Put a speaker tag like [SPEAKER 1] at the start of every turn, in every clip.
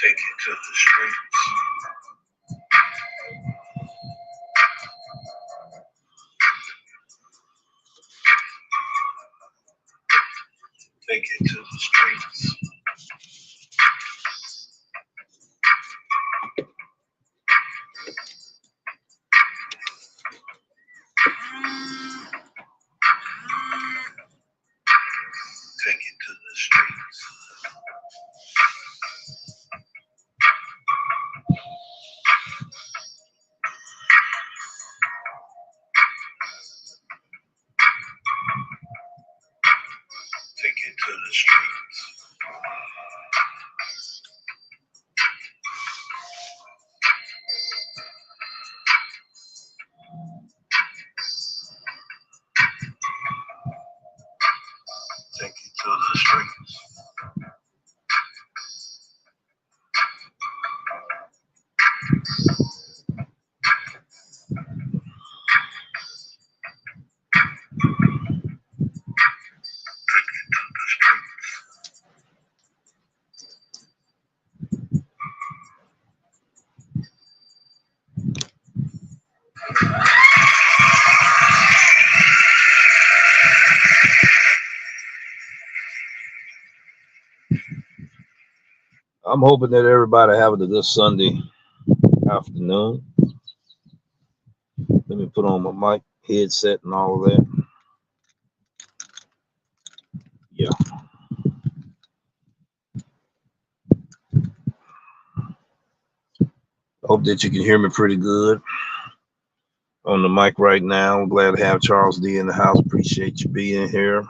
[SPEAKER 1] Take it to the streets. Take it to the streets. Take it to the streets. Take it to the streets. Take it to the streets.
[SPEAKER 2] I'm hoping that everybody having a good Sunday afternoon. Let me put on my mic headset and all of that. Yeah. I hope that you can hear me pretty good on the mic right now. I'm glad to have Charles D in the house. Appreciate you being here.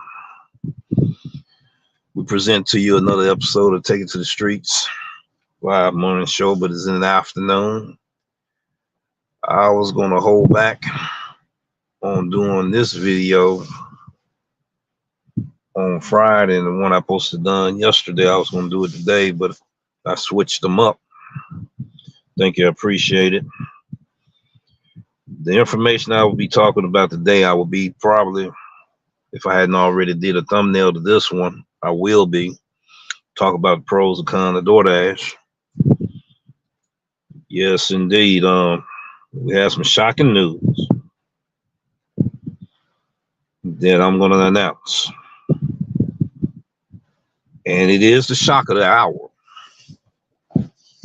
[SPEAKER 2] We present to you another episode of Take It to the Streets live morning show, but it's in the afternoon. I was going to hold back on doing this video on Friday, and the one I posted done yesterday, I was going to do it today, but I switched them up. Thank you. I appreciate it. The information I will be talking about today, I will be probably, if I hadn't already did a thumbnail to this one, I will be talk about the pros and cons of Doordash. Yes, indeed. We have some shocking news that I'm going to announce, and it is the shock of the hour.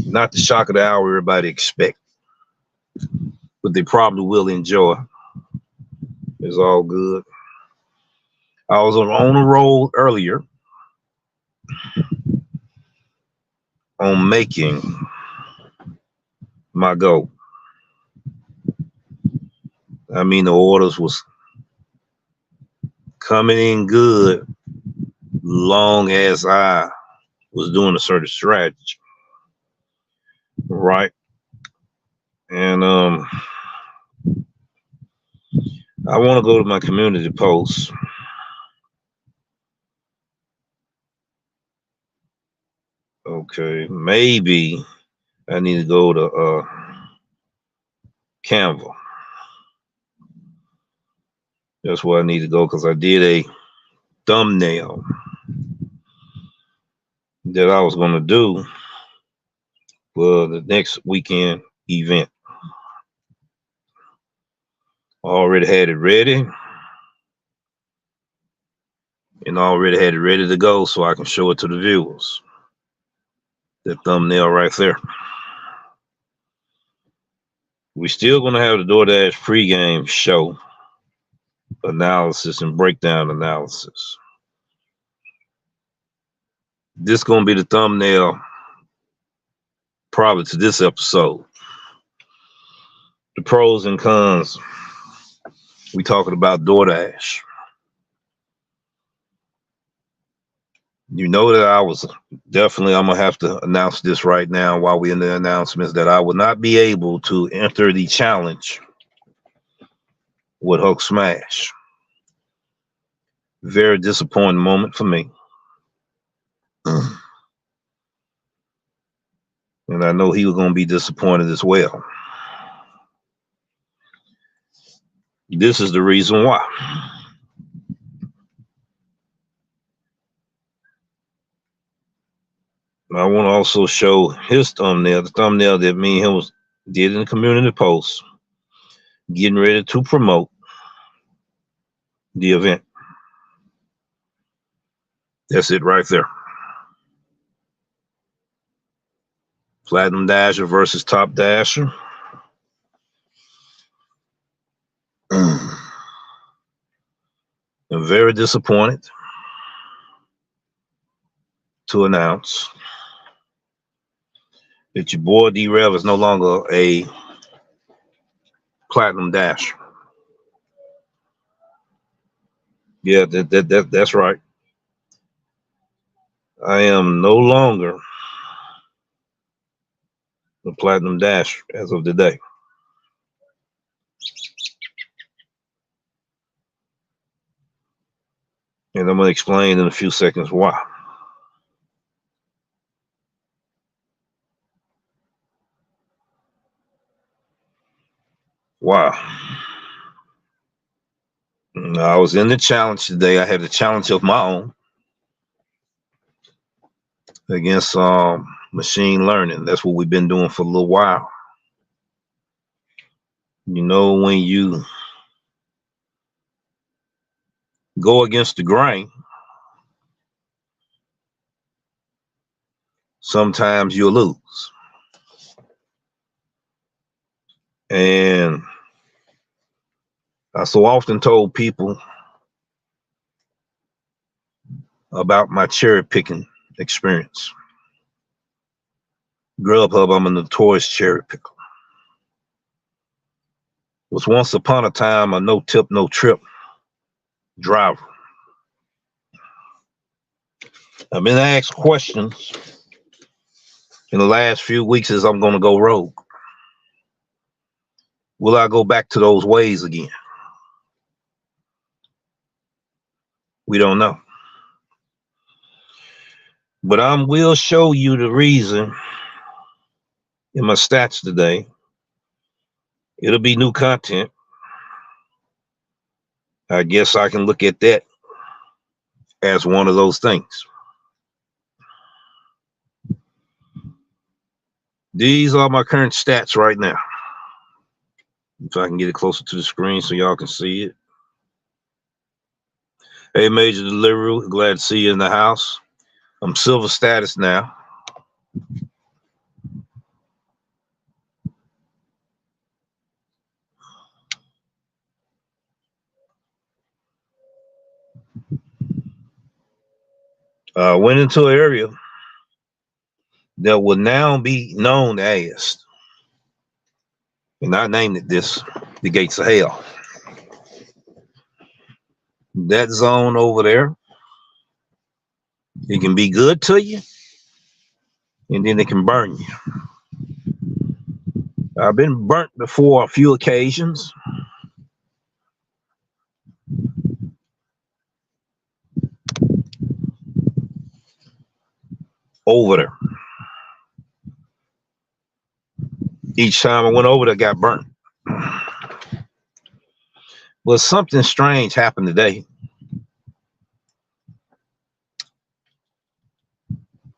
[SPEAKER 2] Not the shock of the hour everybody expect, but they probably will enjoy. It's all good. I was on a roll earlier on making my goal. I mean, the orders was coming in good long as I was doing a certain strategy, right? And I want to go to my community post. Okay, maybe I need to go to Canva. That's where I need to go, because I did a thumbnail that I was going to do for the next weekend event. I already had it ready, and already had it ready to go so I can show it to the viewers. The thumbnail right there. We still gonna have the Doordash pregame show analysis and breakdown analysis. This gonna be the thumbnail probably to this episode. The pros and cons. We talking about Doordash. You know that I was definitely, I'm gonna have to announce this right now while we're in the announcements, that I will not be able to enter the challenge with Hulk Smash. Very disappointing moment for me. And I know he was gonna be disappointed as well. This is the reason why. I want to also show his thumbnail, the thumbnail that me and him did in the community post, getting ready to promote the event. That's it right there. Platinum Dasher versus Top Dasher. I'm very disappointed to announce that your boy D-Rev is no longer a Platinum Dasher. Yeah, that's right. I am no longer the Platinum Dasher as of today. And I'm going to explain in a few seconds why. Wow. I was in the challenge today. I had a challenge of my own against machine learning. That's what we've been doing for a little while. You know, when you go against the grain, sometimes you'll lose. And I so often told people about my cherry picking experience. Grubhub, I'm a notorious cherry picker. Was once upon a time a no tip, no trip driver. I've been asked questions in the last few weeks as I'm going to go rogue. Will I go back to those ways again? We don't know. But I will show you the reason in my stats today. It'll be new content. I guess I can look at that as one of those things. These are my current stats right now. If I can get it closer to the screen so y'all can see it. Hey, Major Delivery, glad to see you in the house. I'm silver status now. Went into an area that will now be known as, and I named it this, the Gates of Hell. That zone over there, it can be good to you, and then it can burn you. I've been burnt before a few occasions. Over there. Each time I went over there, I got burnt. Well, something strange happened today.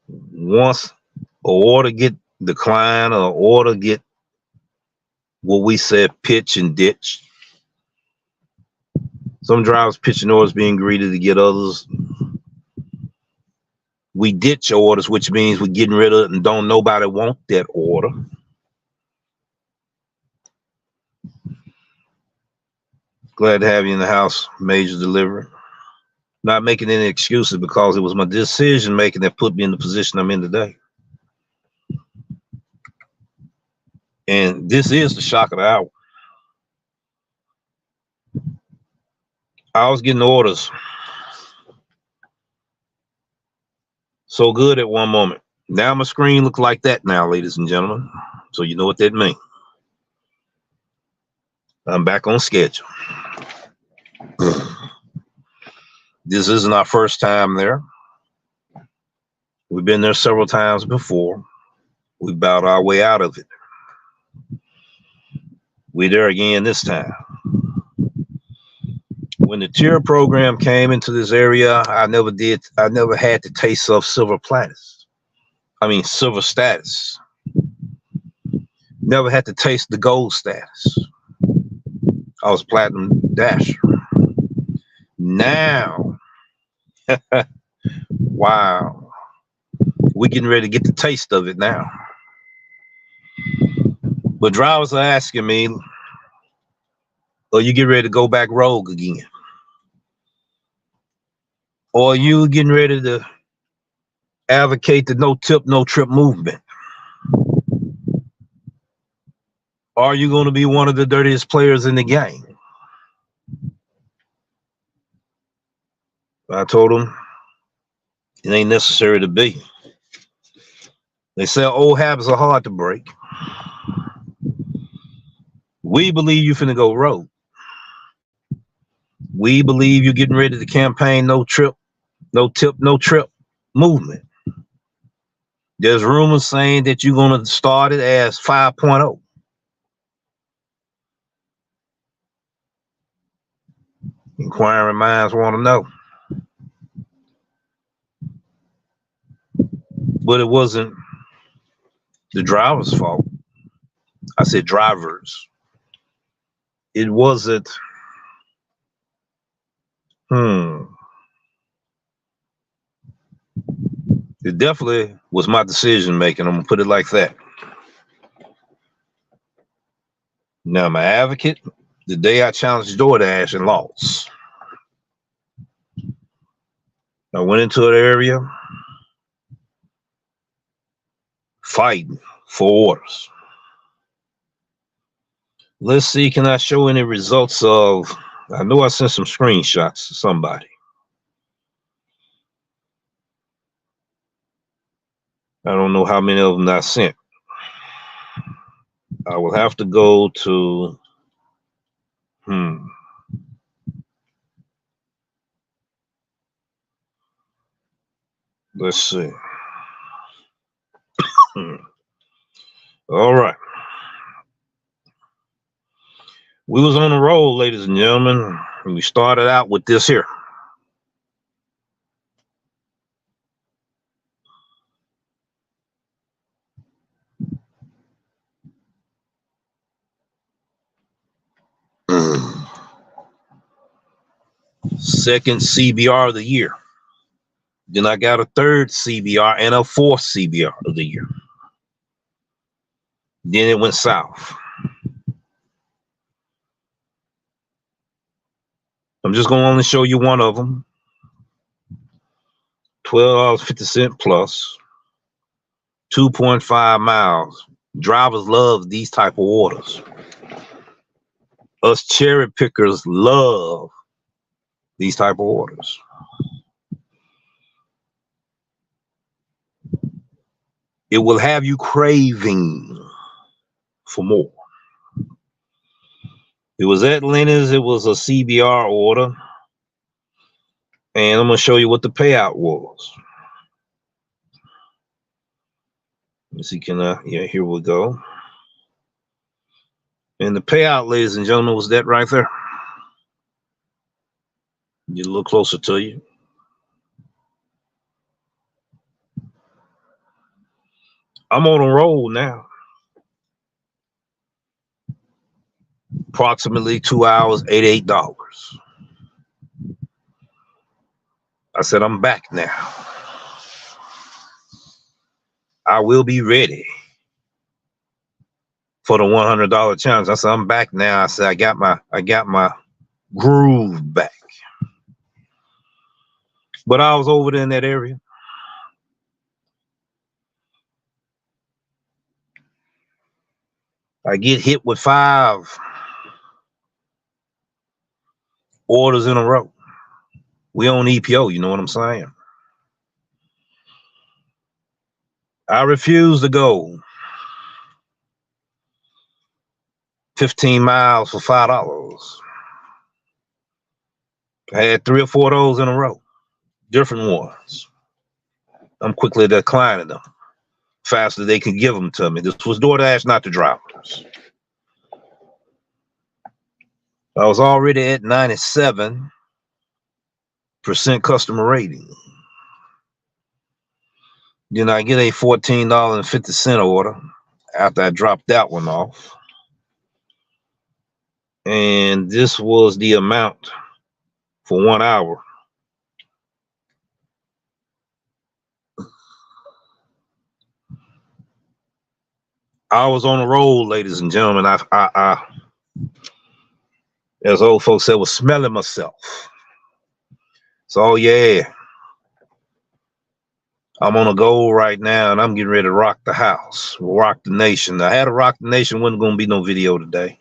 [SPEAKER 2] Once an order get declined or order get what we said pitch and ditch. Some drivers pitching orders being greedy to get others. We ditch orders, which means we're getting rid of it and don't nobody want that order. Glad to have you in the house. Major delivery. Not making any excuses because it was my decision making that put me in the position I'm in today. And this is the shock of the hour. I was getting orders so good at one moment. Now my screen looks like that now, ladies and gentlemen. So you know what that means. I'm back on schedule. This isn't our first time there. We've been there several times before. We bowed our way out of it. We're there again this time. When the tier program came into this area, I never had the taste of silver status. Never had to taste the gold status. I was platinum dasher. Now, wow, we're getting ready to get the taste of it now. But drivers are asking me, are you getting ready to go back rogue again? Or are you getting ready to advocate the no tip, no trip movement? Are you going to be one of the dirtiest players in the game? I told them it ain't necessary to be. They say old habits are hard to break. We believe you finna go rogue. We believe you're getting ready to campaign no trip, no tip, no trip movement. There's rumors saying that you're going to start it as 5.0. Inquiring minds want to know. But it wasn't the driver's fault. I said drivers. It wasn't, It definitely was my decision making. I'm going to put it like that. Now, I'm an advocate. The day I challenged Doordash and lost, I went into an area fighting for orders. Let's see, can I show any results of, I know I sent some screenshots to somebody. I don't know how many of them I sent. I will have to go to, let's see. All right. We was on a roll, ladies and gentlemen, and we started out with this here. Second CBR of the year. Then I got a third CBR and a fourth CBR of the year. Then it went south. I'm just going to only show you one of them. $12.50 plus. 2.5 miles. Drivers love these type of orders. Us cherry pickers love these type of orders. It will have you craving for more. It was at Lenny's. It was a CBR order. And I'm going to show you what the payout was. Let's see, yeah, here we go. And the payout, ladies and gentlemen, was that right there. Get a little closer to you. I'm on a roll now. Approximately 2 hours, $88. I said, I'm back now. I will be ready for the $100 challenge. I said, I'm back now. I said, I got my groove back. But I was over there in that area. I get hit with 5 orders in a row. We on EPO, you know what I'm saying? I refuse to go 15 miles for $5. I had 3 or 4 of those in a row, different ones. I'm quickly declining them faster they can give them to me. This was Doordash, not the drivers. I was already at 97% customer rating. Then I get a $14.50 order after I dropped that one off. And this was the amount for 1 hour. I was on the road, ladies and gentlemen. I as old folks said, was smelling myself. So yeah, I'm on a goal right now, and I'm getting ready to rock the house, rock the nation. I had a rock the nation, wasn't going to be no video today.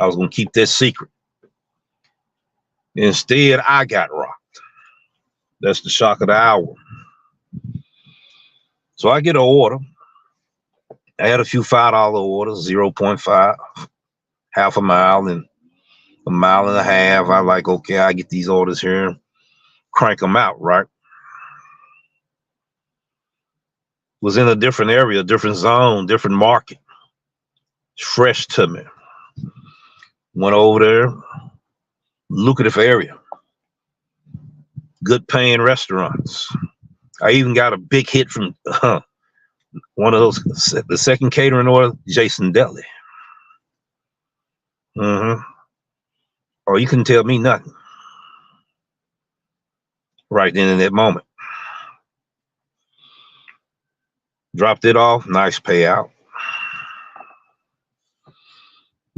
[SPEAKER 2] I was going to keep that secret. Instead, I got rocked. That's the shock of the hour. So I get an order. I had a few $5 orders, 0.5, half a mile, and a mile and a half. I like, okay, I get these orders here, crank them out, right? Was in a different area, different zone, different market. Fresh to me. Went over there, lucrative area. Good paying restaurants. I even got a big hit from one of those, the second catering order, Jason Deli. Oh, you couldn't tell me nothing right then in that moment. Dropped it off, nice payout.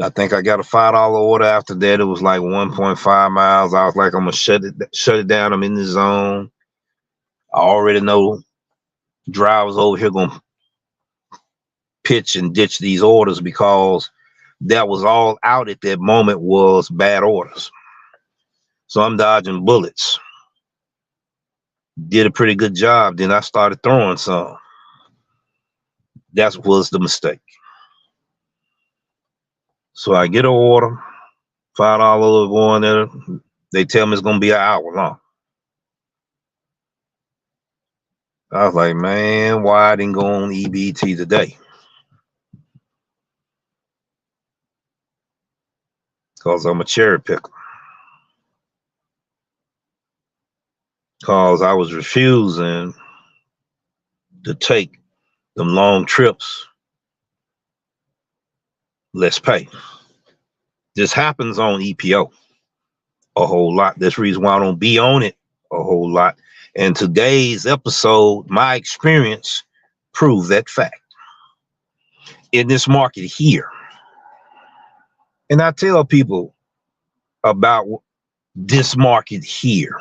[SPEAKER 2] I think I got a $5 order after that. It was like 1.5 miles. I was like, I'm gonna shut it down. I'm in the zone. I already know drivers over here gonna pitch and ditch these orders because that was all out at that moment was bad orders. So I'm dodging bullets. Did a pretty good job. Then I started throwing some. That was the mistake. So I get an order, $5 going there. They tell me it's gonna be an hour long. I was like, man, why I didn't go on EBT today? Because I'm a cherry picker. Because I was refusing to take them long trips. Let's pay. This happens on EPO a whole lot. That's the reason why I don't be on it a whole lot. And today's episode, my experience proved that fact. In this market here. And I tell people about this market here.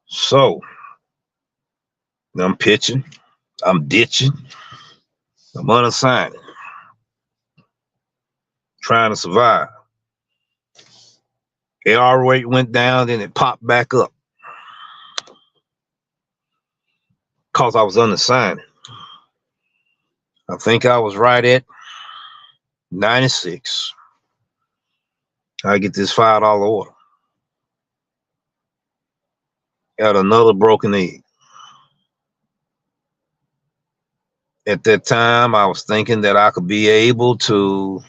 [SPEAKER 2] So I'm pitching, I'm ditching, I'm unassigned, trying to survive. AR rate went down, then it popped back up because I was unassigned. I think I was right at 96. I get this $5 order. Got another broken egg. At that time, I was thinking that I could be able to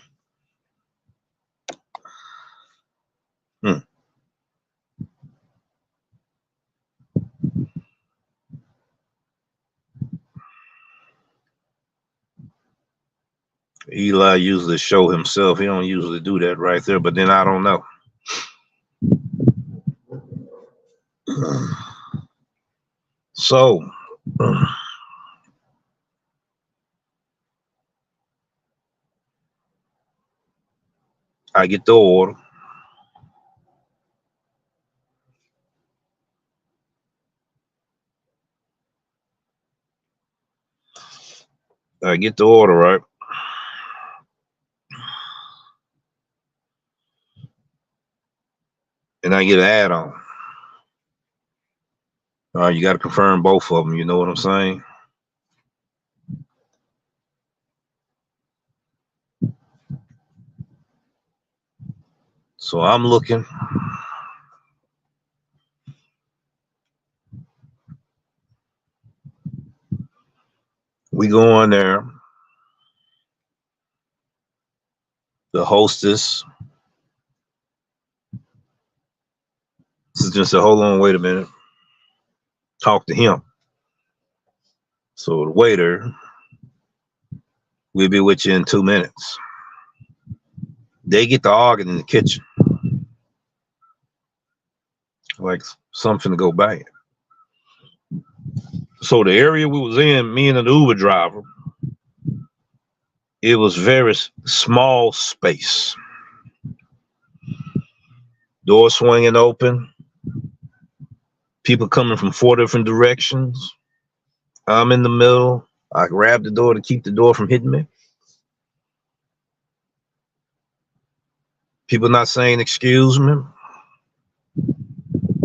[SPEAKER 2] Eli usually show himself. He don't usually do that right there, but then I don't know. So I get the order. I get the order, right? And I get an add-on. All right, you got to confirm both of them. You know what I'm saying? So I'm looking. We go in there. The hostess. Just said, hold on, wait a minute. Talk to him. So the waiter, we'll be with you in 2 minutes. They get to arguing in the kitchen. Like something to go bad. So the area we was in, me and the Uber driver, it was very small space. Door swinging open. People coming from 4 different directions. I'm in the middle. I grab the door to keep the door from hitting me. People not saying excuse me.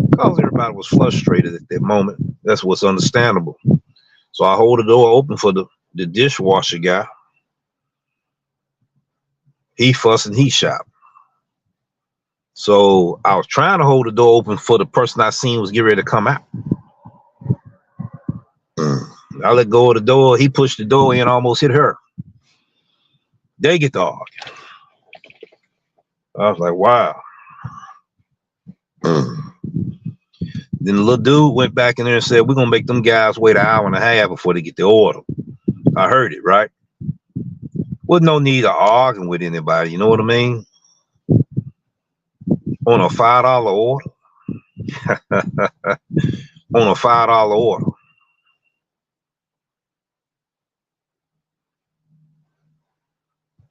[SPEAKER 2] Because everybody was frustrated at that moment. That's what's understandable. So I hold the door open for the dishwasher guy. He fussing, he shop. So I was trying to hold the door open for the person I seen was getting ready to come out. I let go of the door. He pushed the door in, almost hit her. They get the argue. I was like, wow. Then the little dude went back in there and said, we're going to make them guys wait an hour and a half before they get the order. I heard it, right? With no need of arguing with anybody, you know what I mean? On a $5 order. On a $5 order.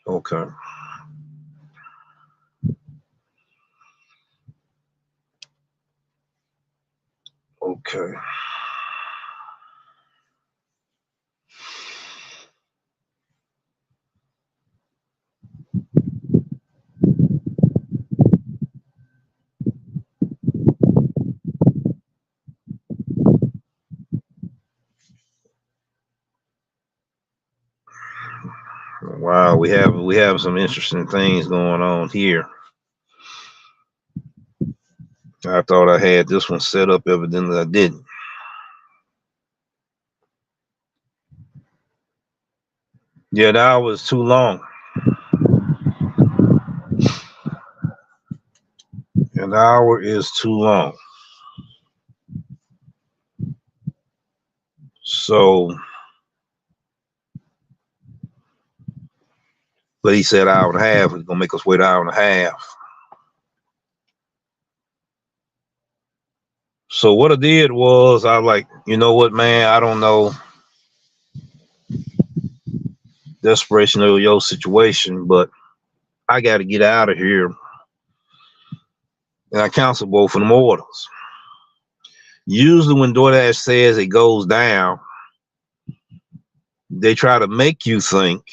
[SPEAKER 2] Okay. Okay. Wow, we have some interesting things going on here. I thought I had this one set up, evidently I didn't. Yeah, the hour was too long. An hour is too long. So, but he said hour and a half. He's gonna make us wait an hour and a half. So what I did was I like, you know what, man, I don't know desperation of your situation, but I got to get out of here. And I cancel both of them orders. Usually when Doordash says it goes down, they try to make you think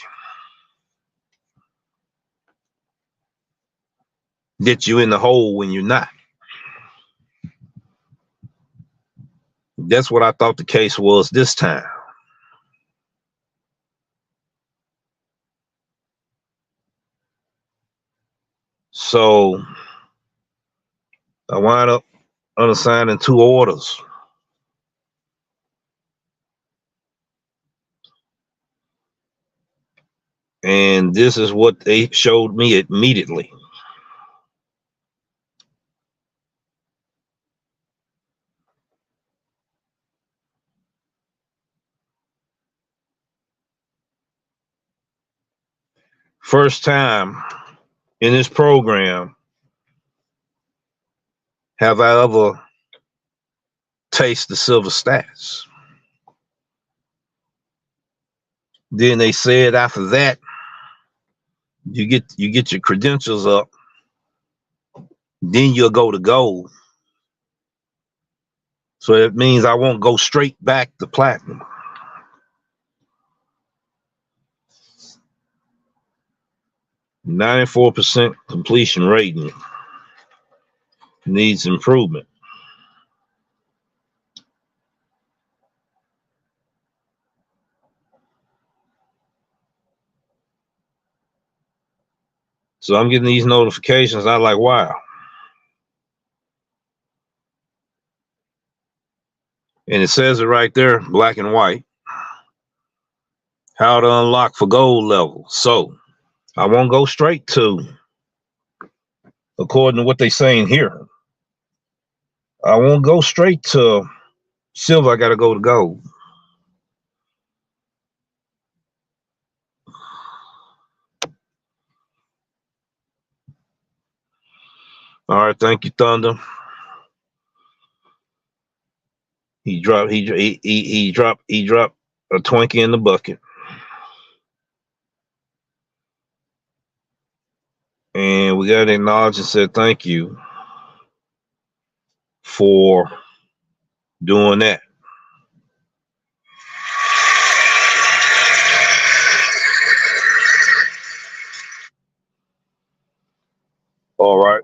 [SPEAKER 2] that you're in the hole when you're not. That's what I thought the case was this time. So I wind up unassigning 2 orders. And this is what they showed me immediately. First time in this program have I ever tasted the silver stats. Then they said after that, you get your credentials up then you'll go to gold. So it means I won't go straight back to platinum. .94% completion rating needs improvement. So I'm getting these notifications. I'm like, wow. And it says it right there, black and white. How to unlock for gold level. So I won't go straight to, according to what they're saying here, I won't go straight to silver. I got to go to gold. All right, thank you, Thunder. He dropped a Twinkie in the bucket. And we got to acknowledge and say thank you for doing that. All right.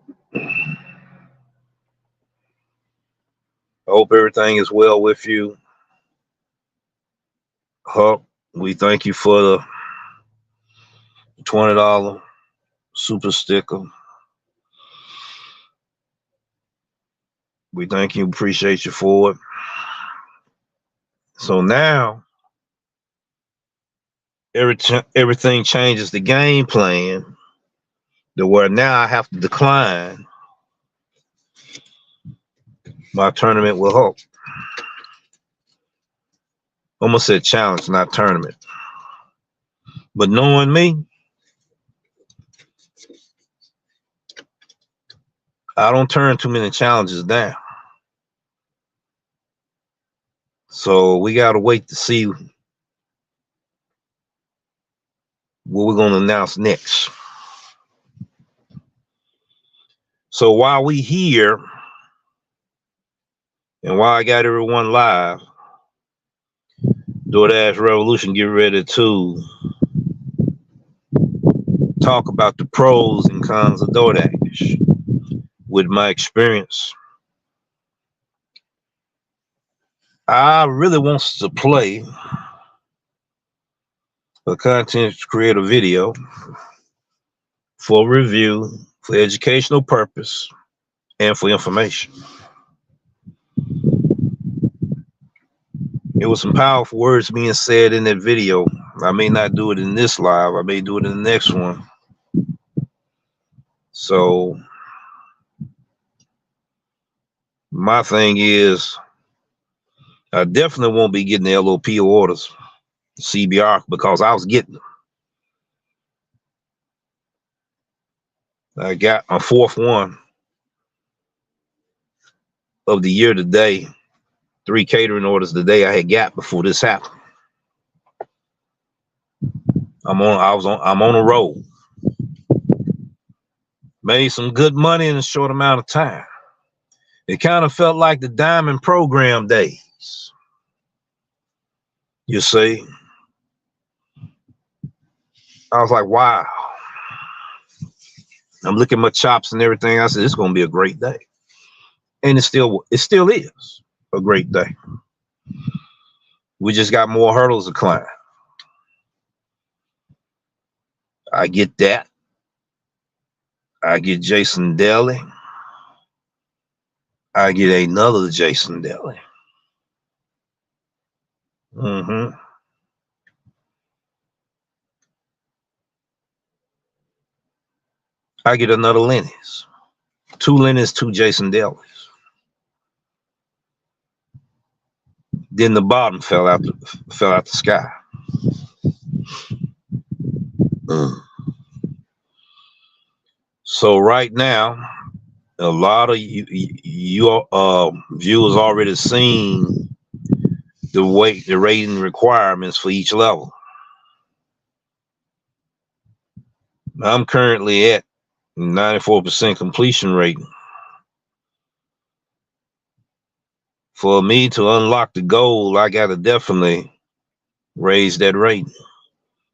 [SPEAKER 2] I hope everything is well with you. Huck, we thank you for the $20 super sticker. We thank you, appreciate you for it. So now everything changes the game plan to where now I have to decline my tournament with Hulk. Almost said challenge, not tournament. But knowing me, I don't turn too many challenges down. So we got to wait to see what we're going to announce next. So while we here, and while I got everyone live, Doordash Revolution, get ready to talk about the pros and cons of Doordash with my experience. I really wants to play a content creator video for review, for educational purpose, and for information. It was some powerful words being said in that video. I may not do it in this live. I may do it in the next one. So my thing is, I definitely won't be getting the LOP orders, CBR, because I was getting them. I got my fourth one of the year today. 3 catering orders today I had got before this happened. I'm on a roll. Made some good money in a short amount of time. It kind of felt like the diamond program days. You see, I was like, wow. I'm looking at my chops and everything. I said, it's going to be a great day. And it still is a great day. We just got more hurdles to climb. I get that. I get Jason Daly. I get another Jason Daly. I get another Lenny's. 2 Lenny's, 2 Jason Dalys. Then the bottom fell out the sky. So right now, a lot of you viewers already seen the rating requirements for each level. I'm currently at 94% completion rating. For me to unlock the goal, I gotta definitely raise that rate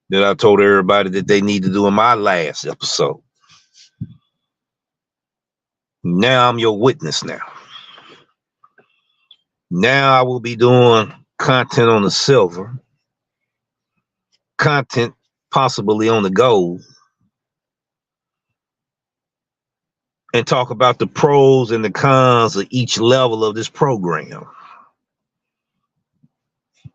[SPEAKER 2] that I told everybody that they need to do in my last episode. Now I'm your witness now. Now I will be doing content on the silver, content possibly on the gold, and talk about the pros and the cons of each level of this program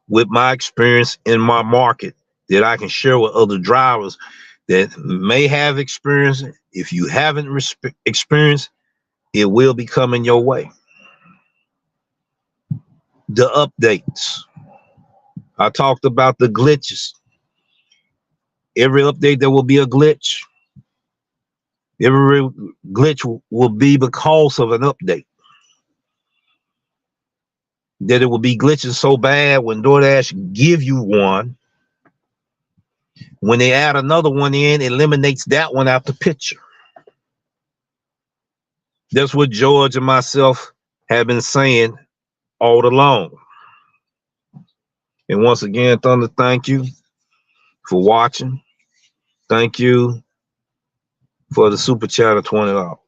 [SPEAKER 2] with my experience in my market that I can share with other drivers that may have experience. If you haven't experienced, it will be coming your way. The updates. I talked about the glitches. Every update, there will be a glitch. Every glitch will be because of an update. That it will be glitching so bad when DoorDash give you one, when they add another one in, it eliminates that one out the picture. That's what George and myself have been saying all along. And once again, Thunder, thank you for watching. Thank you for the super chat of $20.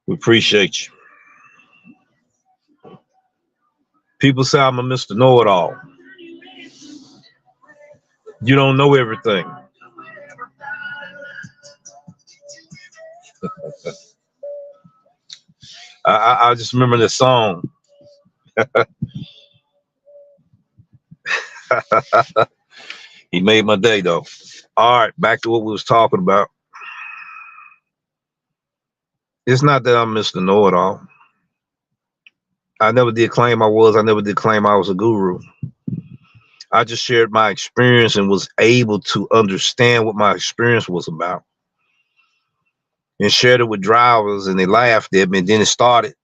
[SPEAKER 2] We appreciate you. People say I'm a Mr. Know-It-All. You don't know everything. I just remember this song. He made my day, though. All right, back to what we was talking about. It's not that I'm Mr. Know-It-All. I never did claim I was. I never did claim I was a guru. I just shared my experience and was able to understand what my experience was about. And shared it with drivers, and they laughed at me. And then it started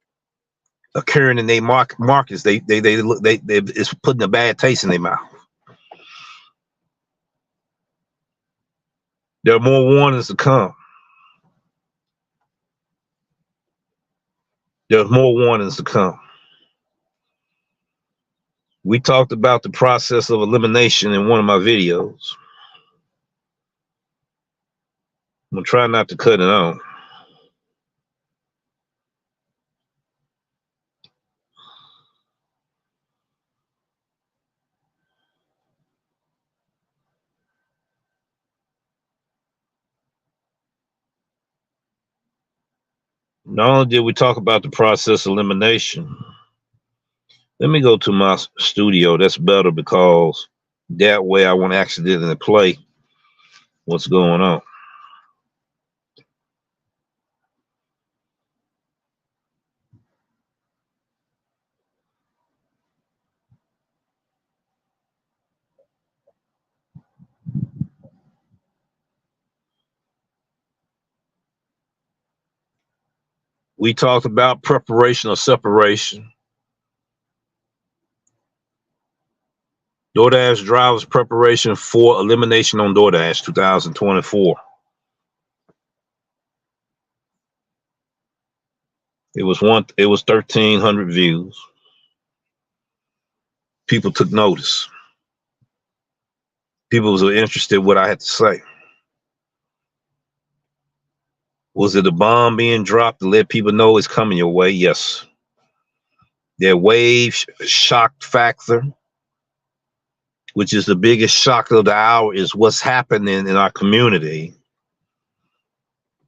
[SPEAKER 2] occurring in their markets. It's putting a bad taste in their mouth. There are more warnings to come. There's more warnings to come. We talked about the process of elimination in one of my videos. I'm gonna try not to cut it on. Not only did we talk about the process of elimination, let me go to my studio. That's better because that way I won't accidentally play what's going on. We talked about preparation or separation. DoorDash drivers preparation for elimination on DoorDash 2024. It was 1,300 views. People took notice. People was interested in what I had to say. Was it a bomb being dropped to let people know it's coming your way? Yes. Their wave shock factor, which is the biggest shock of the hour, is what's happening in our community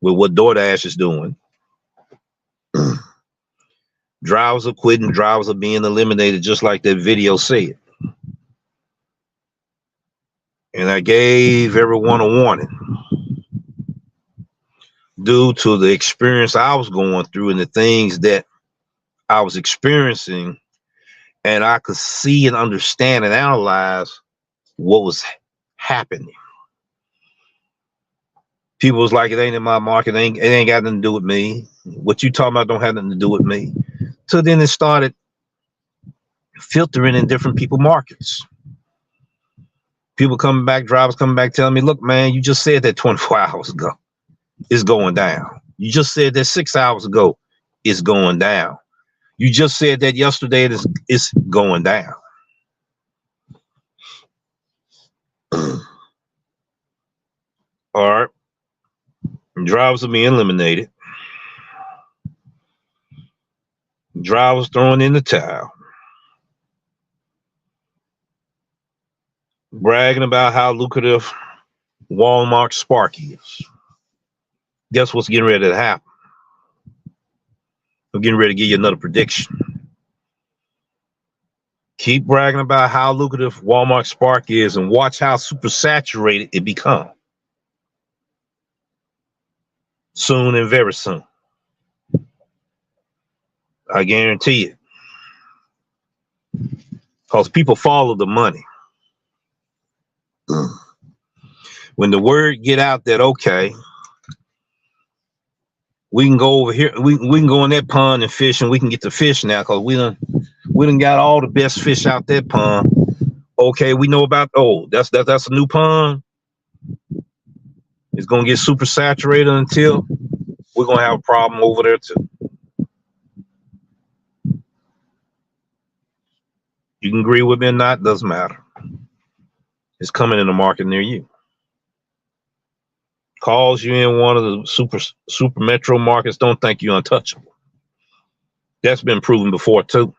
[SPEAKER 2] with what DoorDash is doing. Drivers are quitting, drivers are being eliminated, just like that video said. And I gave everyone a warning due to the experience I was going through and the things that I was experiencing, and I could see and understand and analyze what was happening. People was like, it ain't in my market, it ain't got nothing to do with me. What you talking about don't have nothing to do with me. So then it started filtering in different people markets. People coming back, drivers coming back telling me, look, man, you just said that 24 hours ago. It's going down. You just said that 6 hours ago. It's going down. You just said that yesterday. It's going down. All right. Drivers are being eliminated. Drivers throwing in the towel. Bragging about how lucrative Walmart Spark is. Guess what's getting ready to happen? I'm getting ready to give you another prediction. Keep bragging about how lucrative Walmart Spark is and watch how super saturated it becomes. Soon and very soon. I guarantee it. Because people follow the money. When the word get out that, okay, we can go over here, we can go in that pond and fish, and we can get the fish now because we done got all the best fish out that pond. Okay, we know about, oh, that's a new pond. It's gonna get super saturated until we're gonna have a problem over there too. You can agree with me or not, doesn't matter. It's coming in the market near you. Calls you in one of the super metro markets, don't think you're untouchable. That's been proven before too.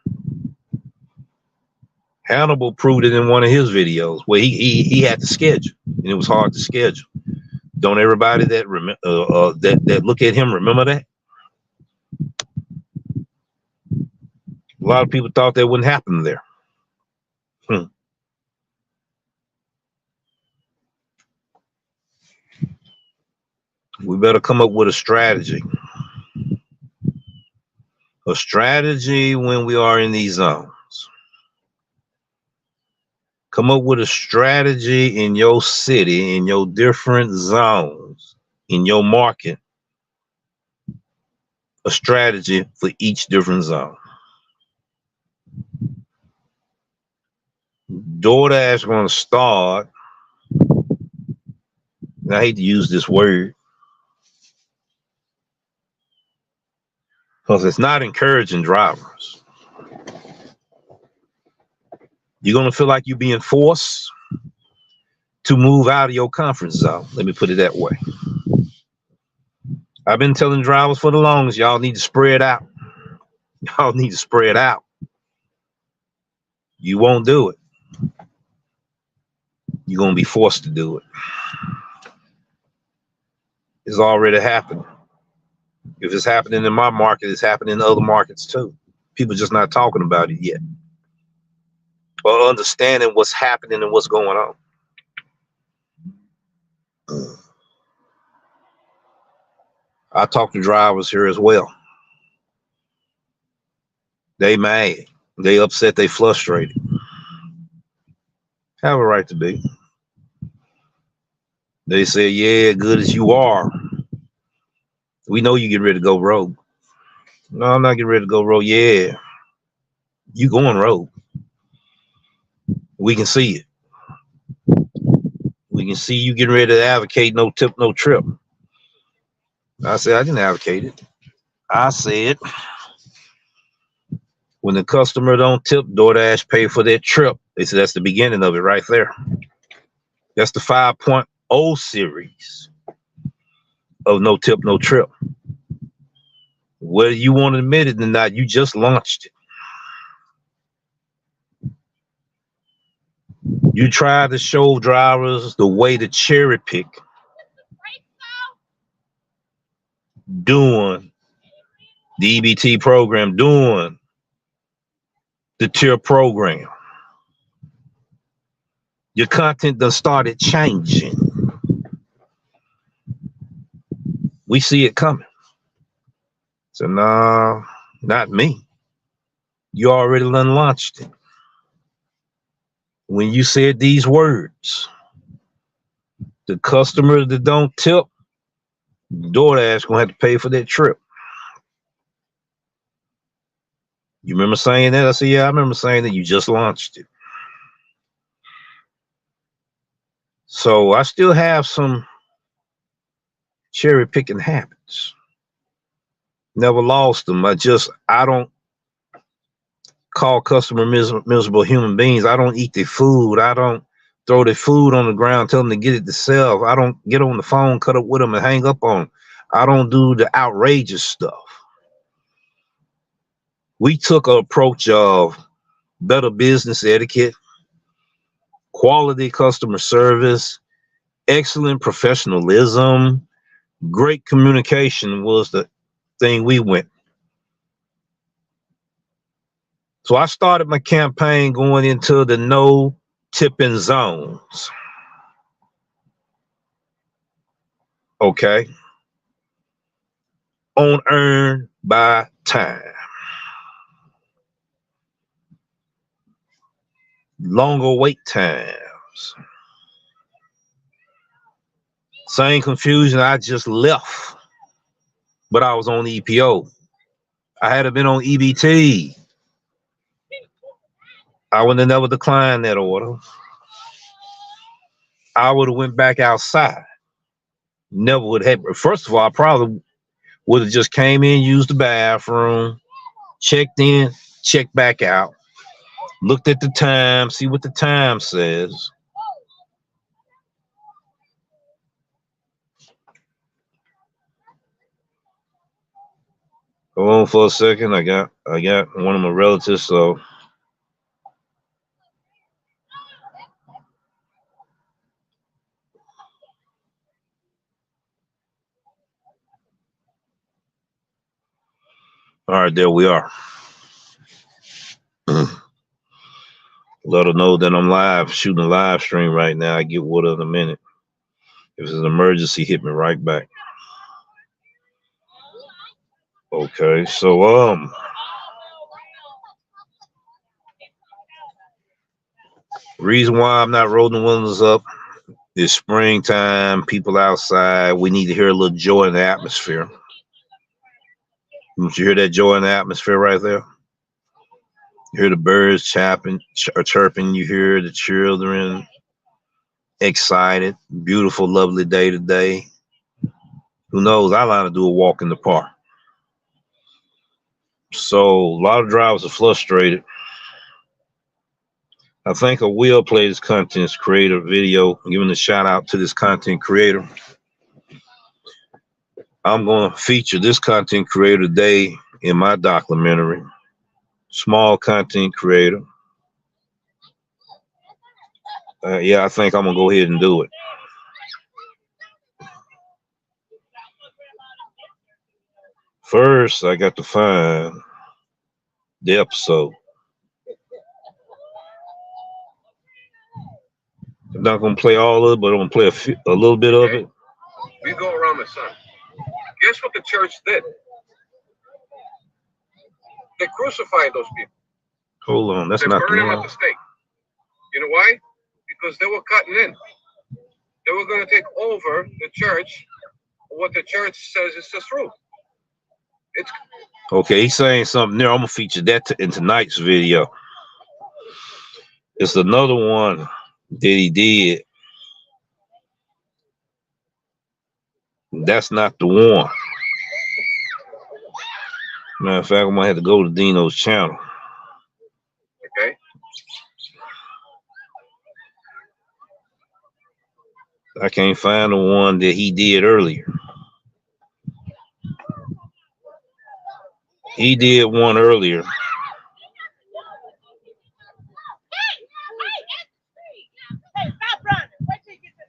[SPEAKER 2] Hannibal proved it in one of his videos where he had to schedule, and it was hard to schedule. Don't everybody that that look at him remember that? A lot of people thought that wouldn't happen there. We better come up with a strategy. A strategy when we are in these zones. Come up with a strategy in your city, in your different zones, in your market. A strategy for each different zone. Doordash going to start. I hate to use this word because it's not encouraging drivers. You're going to feel like you're being forced to move out of your comfort zone. Let me put it that way. I've been telling drivers for the longest, y'all need to spread out. Y'all need to spread out. You won't do it. You're going to be forced to do it. It's already happening. If it's happening in my market, it's happening in other markets too. People just not talking about it yet. Or understanding what's happening and what's going on. I talk to drivers here as well. They mad. They upset. They frustrated. Have a right to be. They say, yeah, good as you are. We know you get ready to go rogue. No, I'm not getting ready to go rogue. Yeah, you going rogue. We can see it. We can see you getting ready to advocate no tip, no trip. I said, I didn't advocate it. I said, when the customer don't tip, DoorDash pay for their trip. They said that's the beginning of it right there. That's the 5.0 series of no tip, no trip. Whether you want to admit it or not, you just launched it. You try to show drivers the way to cherry pick doing the EBT program, doing the tier program. Your content done started changing. We see it coming. So no, not me. You already done launched it. When you said these words, the customers that don't tip, DoorDash gonna have to pay for that trip. You remember saying that? I said, yeah, I remember saying that. You just launched it. So I still have some cherry picking habits. Never lost them. I don't call customer miserable human beings. I don't eat their food. I don't throw their food on the ground, tell them to get it themselves. I don't get on the phone, cut up with them, and hang up on them. I don't do the outrageous stuff. We took an approach of better business etiquette, quality customer service, excellent professionalism, great communication was the thing we went. So I started my campaign going into the no tipping zones. Okay. On earn by time. Longer wait times. Same confusion. I just left, but I was on EPO. I had been on EBT. I would have never declined that order. I would have went back outside. Never would have. First of all, I probably would have just came in, used the bathroom, checked in, checked back out, looked at the time, see what the time says. Hold on for a second. I got one of my relatives, so all right, there we are. Let her know that I'm live, shooting a live stream right now. I get with her in a minute. If it's an emergency, hit me right back. Okay, so reason why I'm not rolling the windows up is springtime, people outside. We need to hear a little joy in the atmosphere. Don't you hear that joy in the atmosphere right there? You hear the birds chirping. You hear the children excited. Beautiful, lovely day today. Who knows? I like to do a walk in the park. So a lot of drivers are frustrated. I think I will play this content creator video, giving a shout out to this content creator. I'm going to feature this content creator today in my documentary. Small content creator. Yeah, I think I'm going to go ahead and do it. First, I got to find the episode. I'm not going to play all of it, but I'm going to play a little bit of it.
[SPEAKER 3] We go around the sun. Guess what the church did? They crucified those people.
[SPEAKER 2] Hold on, that's
[SPEAKER 3] they
[SPEAKER 2] not the
[SPEAKER 3] burned them
[SPEAKER 2] one.
[SPEAKER 3] at the stake. You know why? Because they were cutting in. They were going to take over the church. What the church says is the truth. It's
[SPEAKER 2] okay. He's saying something there. I'm gonna feature that in tonight's video. It's another one that he did. That's not the one. Matter of fact, I'm gonna have to go to Dino's channel.
[SPEAKER 3] Okay.
[SPEAKER 2] I can't find the one that he did earlier. He did one earlier.
[SPEAKER 4] Hey, stop running. Wait till you get to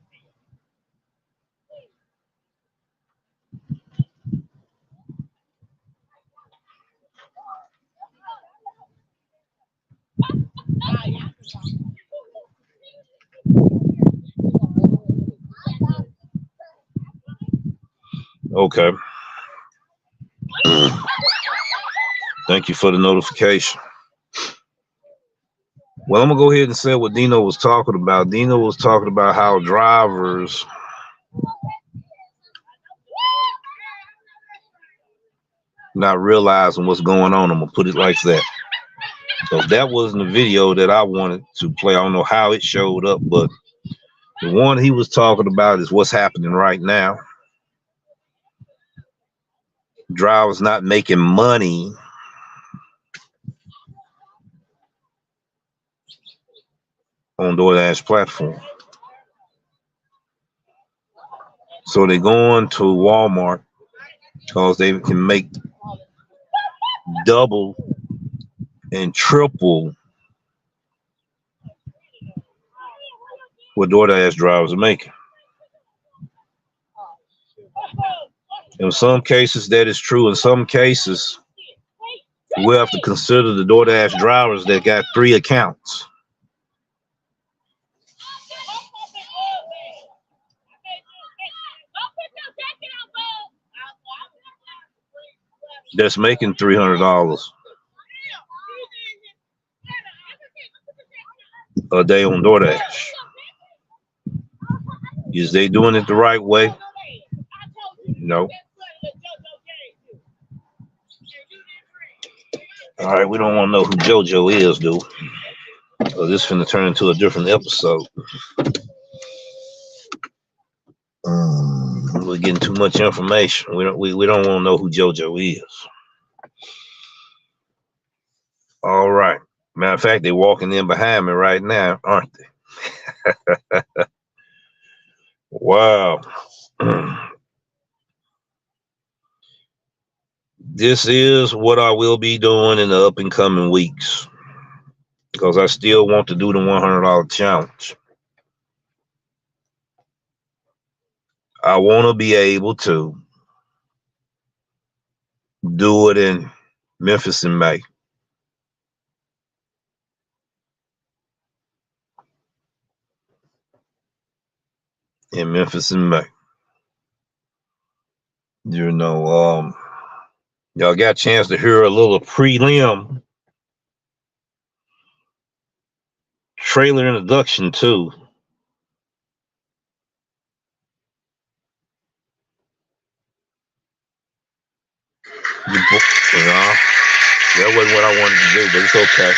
[SPEAKER 2] Okay. Thank you for the notification. Well, I'm gonna go ahead and say what Dino was talking about. Dino was talking about how drivers not realizing what's going on. I'm gonna put it like that. So that wasn't the video that I wanted to play. I don't know how it showed up, but the one he was talking about is what's happening right now. Drivers not making money on DoorDash platform. So they go on to Walmart because they can make double and triple what DoorDash drivers are making. In some cases, that is true. In some cases, we have to consider the DoorDash drivers that got 3 accounts. That's making $300 a day on DoorDash. Is they doing it the right way? No. All right, we don't want to know who JoJo is, dude. This is finna turn into a different episode. We're getting too much information. We don't want to know who JoJo is. All right. Matter of fact, they're walking in behind me right now, aren't they? Wow. This is what I will be doing in the up and coming weeks, because I still want to do the $100 challenge. I want to be able to do it in Memphis in May. In Memphis in May. You know, y'all got a chance to hear a little prelim trailer introduction too. You know, that wasn't what I wanted to do, but it's okay.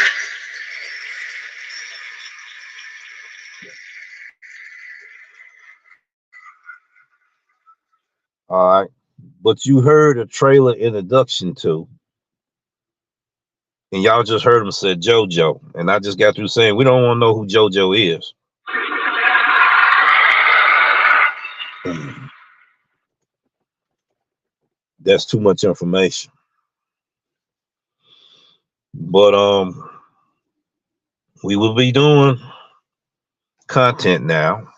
[SPEAKER 2] All right. But you heard a trailer introduction to, and y'all just heard him say JoJo. And I just got through saying we don't want to know who JoJo is. That's too much information. But we will be doing content now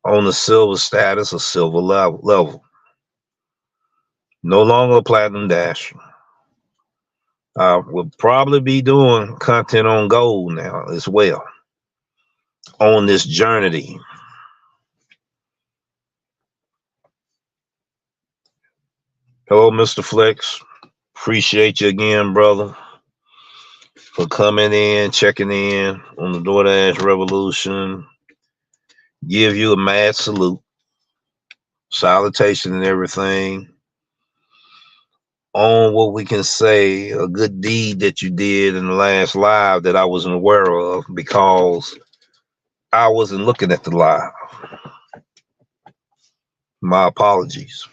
[SPEAKER 2] on the silver status or silver level. No longer a platinum dash. We'll probably be doing content on gold now as well on this journey. Hello, Mr. Flex. Appreciate you again, brother, for coming in, checking in on the DoorDash Revolution. Give you a mad salute, salutation and everything on what we can say a good deed that you did in the last live that I wasn't aware of because I wasn't looking at the live. My apologies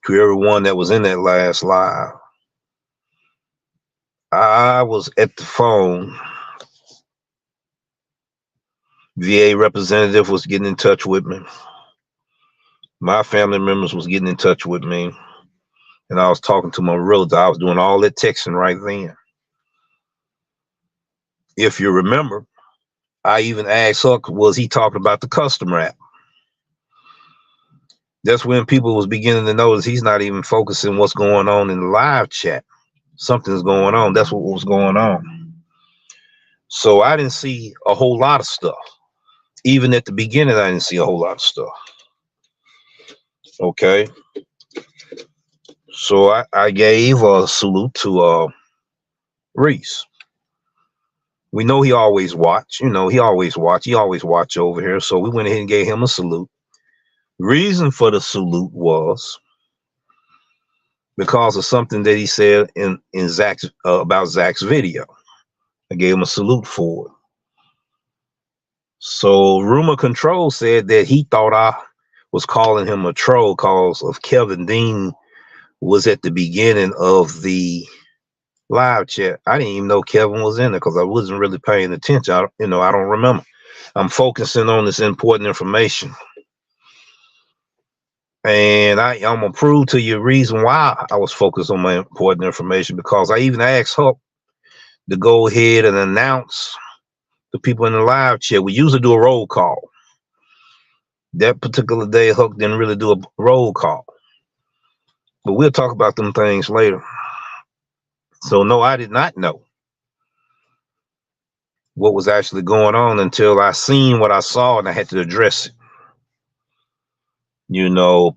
[SPEAKER 2] to everyone that was in that last live. I was at the phone. VA representative was getting in touch with me. My family members was getting in touch with me. And I was talking to my realtor. I was doing all that texting right then. If you remember, I even asked Huck, was he talking about the customer app? That's when people was beginning to notice he's not even focusing what's going on in the live chat. Something's going on. That's what was going on. So I didn't see a whole lot of stuff. Even at the beginning, I didn't see a whole lot of stuff. Okay. So I gave a salute to Reese. We know he always watch. You know, he always watch over here. So we went ahead and gave him a salute. The reason for the salute was because of something that he said in Zach's about Zach's video. I gave him a salute for it. So Rumor Control said that he thought I was calling him a troll because of Kevin Dean was at the beginning of the live chat. I didn't even know Kevin was in there because I wasn't really paying attention. I don't remember. I'm focusing on this important information. And I'm gonna prove to you a reason why I was focused on my important information, because I even asked Huck to go ahead and announce the people in the live chat. We usually do a roll call. That particular day, Huck didn't really do a roll call. But we'll talk about them things later. So no, I did not know what was actually going on until I seen what I saw and I had to address it.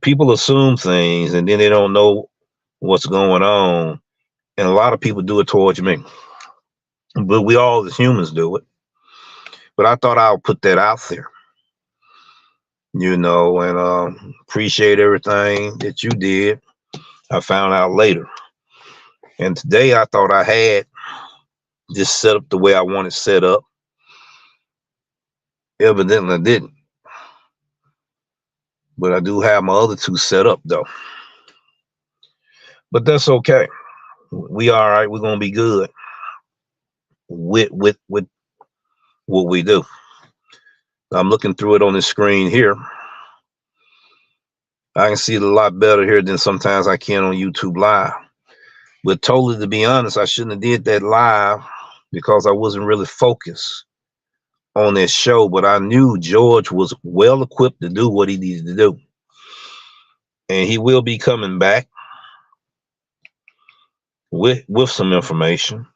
[SPEAKER 2] People assume things and then they don't know what's going on. And a lot of people do it towards me. But we all as humans do it. But I thought I'll put that out there, and appreciate everything that you did. I found out later. And today I thought I had this set up the way I wanted set up. Evidently I didn't. But I do have my other two set up though. But that's okay. We all right. We're gonna be good with what we do. I'm looking through it on the screen here. I can see it a lot better here than sometimes I can on YouTube Live. But totally, to be honest, I shouldn't have did that live because I wasn't really focused on that show. But I knew George was well equipped to do what he needed to do. And he will be coming back with some information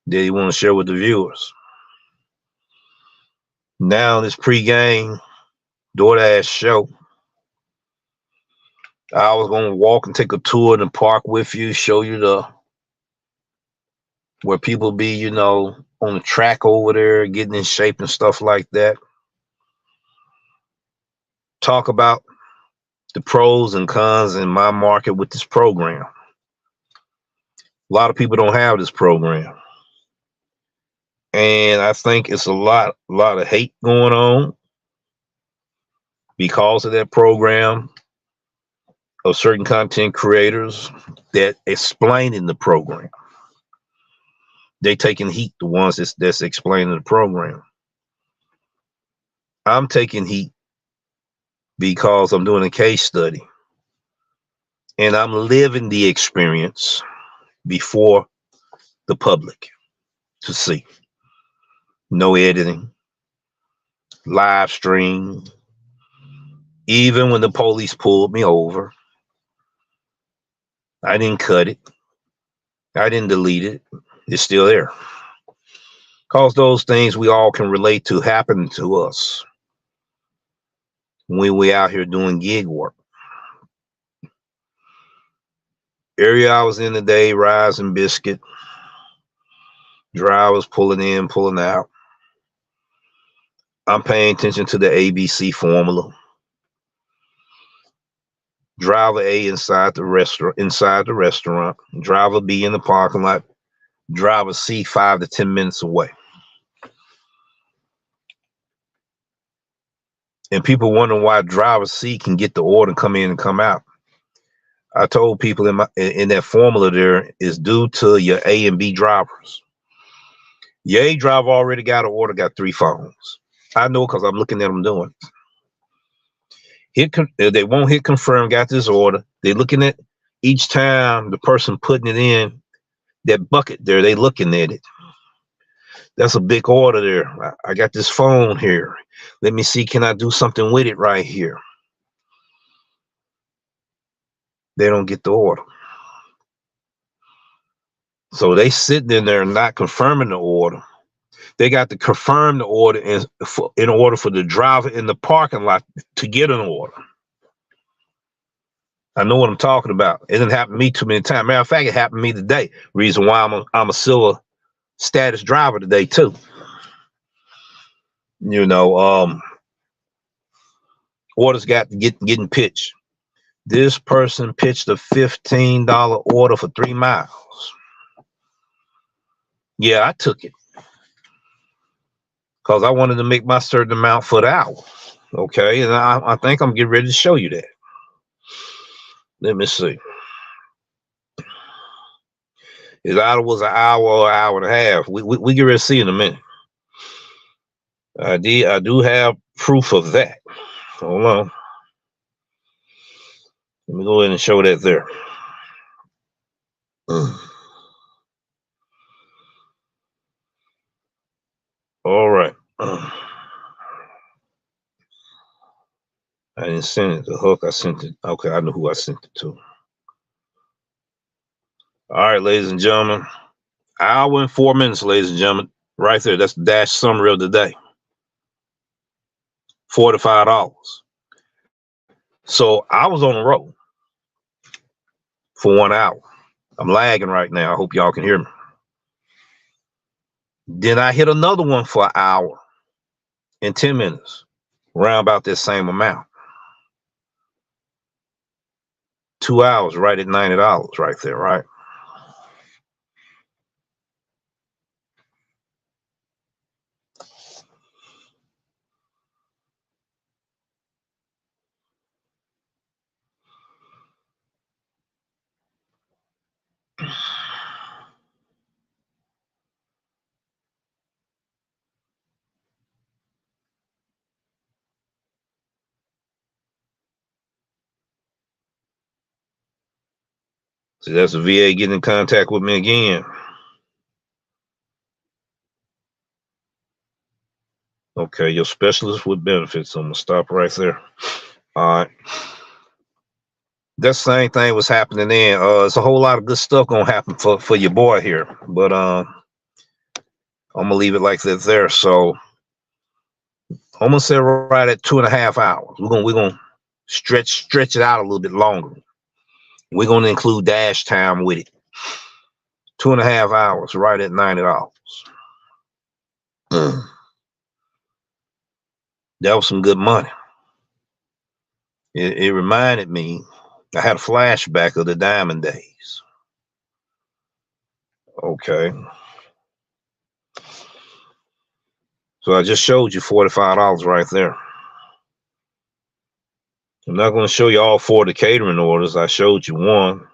[SPEAKER 2] that he want to share with the viewers. Now, this pregame Doordash show, I was going to walk and take a tour in the park with you, show you where people be, on the track over there, getting in shape and stuff like that. Talk about the pros and cons in my market with this program. A lot of people don't have this program. And I think it's a lot of hate going on because of that program, of certain content creators that explaining the program. They taking heat, the ones that's explaining the program. I'm taking heat because I'm doing a case study and I'm living the experience before the public to see. No editing, live stream. Even when the police pulled me over, I didn't cut it. I didn't delete it. It's still there. Because those things we all can relate to happen to us when we out here doing gig work. Area I was in today, Rise and Biscuit. Drivers pulling in, pulling out. I'm paying attention to the ABC formula. Driver A inside the restaurant. Driver B in the parking lot. Driver C 5 to 10 minutes away. And people wondering why driver C can get the order and come in and come out. I told people in that formula there is due to your A and B drivers. Your A driver already got an order, got 3 phones. I know because I'm looking at them doing it. They won't hit confirm, got this order. They're looking at each time the person putting it in that bucket there, they looking at it. That's a big order there. I got this phone here. Let me see, can I do something with it right here? They don't get the order. So they sitting in there not confirming the order. They got to confirm the order in order for the driver in the parking lot to get an order. I know what I'm talking about. It didn't happen to me too many times. Matter of fact, it happened to me today. Reason why I'm a silver status driver today too. Orders getting pitched. This person pitched a $15 order for 3 miles. Yeah, I took it because I wanted to make my certain amount for the hour. Okay, and I think I'm getting ready to show you that. Let me see. It either was an hour or an hour and a half. We get ready to see in a minute. I do have proof of that. Hold on. Let me go ahead and show that there. All right. I didn't send it to Hook. I sent it. Okay, I know who I sent it to. All right, ladies and gentlemen. Hour and 4 minutes, ladies and gentlemen. Right there. That's the Dash summary of the day. $45. So I was on the road for 1 hour. I'm lagging right now. I hope y'all can hear me. Then I hit another one for an hour and 10 minutes, around about that same amount. 2 hours right at $90 right there, right? See, that's the VA getting in contact with me again. Okay, your specialist with benefits. I'm gonna stop right there. All right. That same thing was happening then. It's a whole lot of good stuff gonna happen for your boy here. But I'm gonna leave it like that there. So I'm gonna say right at 2.5 hours. We're gonna stretch it out a little bit longer. We're gonna include dash time with it. 2.5 hours, right at $90. That was some good money. It reminded me, I had a flashback of the Diamond days. Okay. So I just showed you $45 right there. I'm not going to show you all 4 of the catering orders. I showed you one.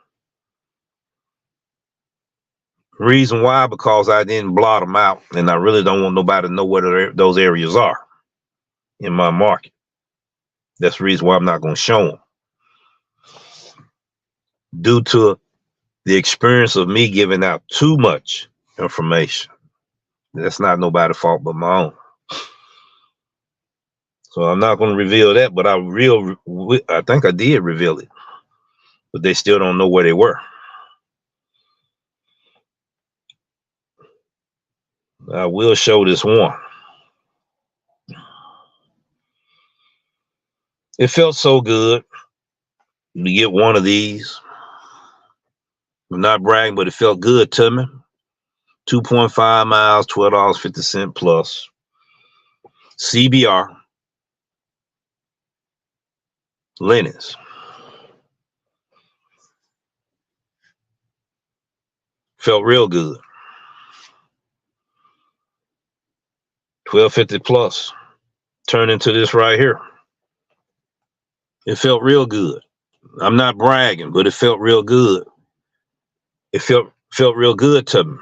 [SPEAKER 2] Reason why, because I didn't blot them out, and I really don't want nobody to know where those areas are in my market. That's the reason why I'm not going to show them. Due to the experience of me giving out too much information. That's not nobody's fault but my own. So I'm not going to reveal that, but I think I did reveal it. But they still don't know where they were. I will show this one. It felt so good to get one of these. I'm not bragging, but it felt good to me. 2.5 miles, $12.50 plus. CBR. Linens. Felt real good. 12.50 plus. Turned into this right here. It felt real good. I'm not bragging, but it felt real good. It felt real good to me.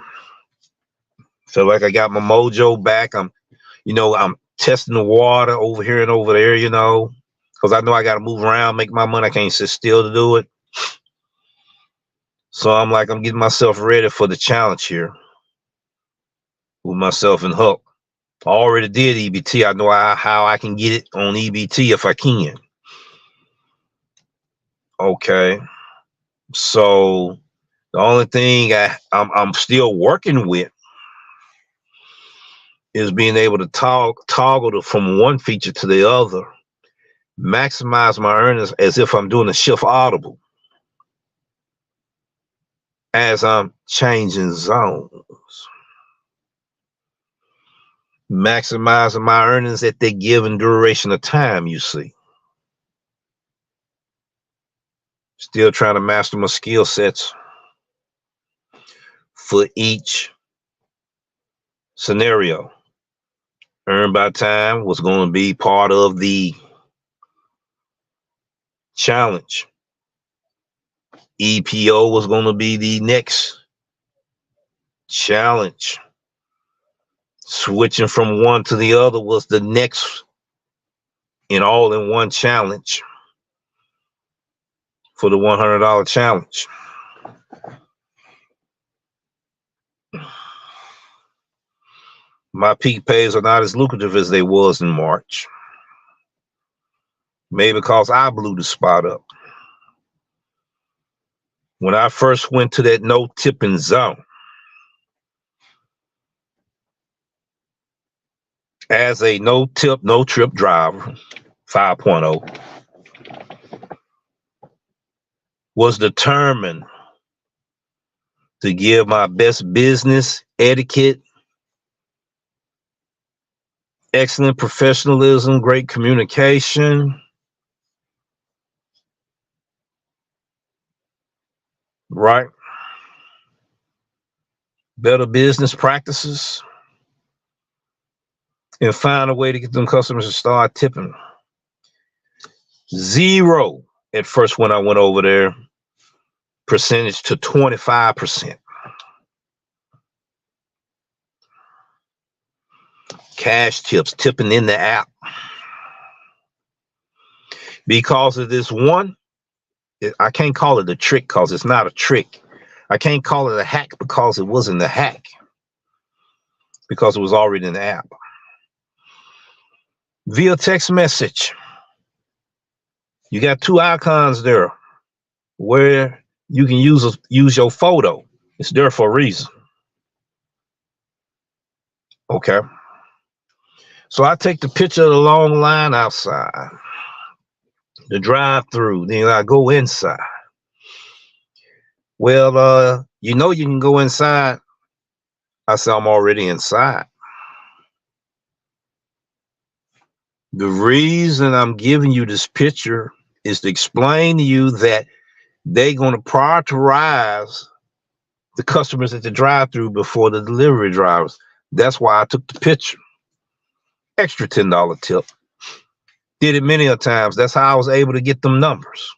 [SPEAKER 2] Felt like I got my mojo back. I'm testing the water over here and over there, because I know I got to move around, make my money. I can't sit still to do it. So I'm getting myself ready for the challenge here with myself and Huck. I already did EBT. I know how I can get it on EBT if I can. Okay. So the only thing I'm still working with is being able to toggle from one feature to the other, maximize my earnings as if I'm doing a shift audible as I'm changing zones, maximizing my earnings at the given duration of time, you see. Still trying to master my skill sets for each scenario. Earn by time was going to be part of the challenge. EPO was going to be the next challenge. Switching from one to the other was the next in all-in-one challenge for the $100 challenge. My peak pays are not as lucrative as they was in March. Maybe because I blew the spot up. When I first went to that no tipping zone, as a no tip, no trip driver, 5.0, was determined to give my best business etiquette, excellent professionalism, great communication, right? Better business practices, and find a way to get them customers to start tipping. Zero at first when I went over there, percentage to 25%. Cash tips, tipping in the app. Because of this one, I can't call it a trick because it's not a trick. I can't call it a hack because it wasn't a hack. Because it was already in the app. Via text message. You got two icons there where you can use your photo. It's there for a reason. Okay. So I take the picture of the long line outside, the drive-through, then I go inside. Well, you can go inside. I said, I'm already inside. The reason I'm giving you this picture is to explain to you that they're going to prioritize the customers at the drive-through before the delivery drivers. That's why I took the picture. Extra $10 tip. Did it many a times. That's how I was able to get them numbers.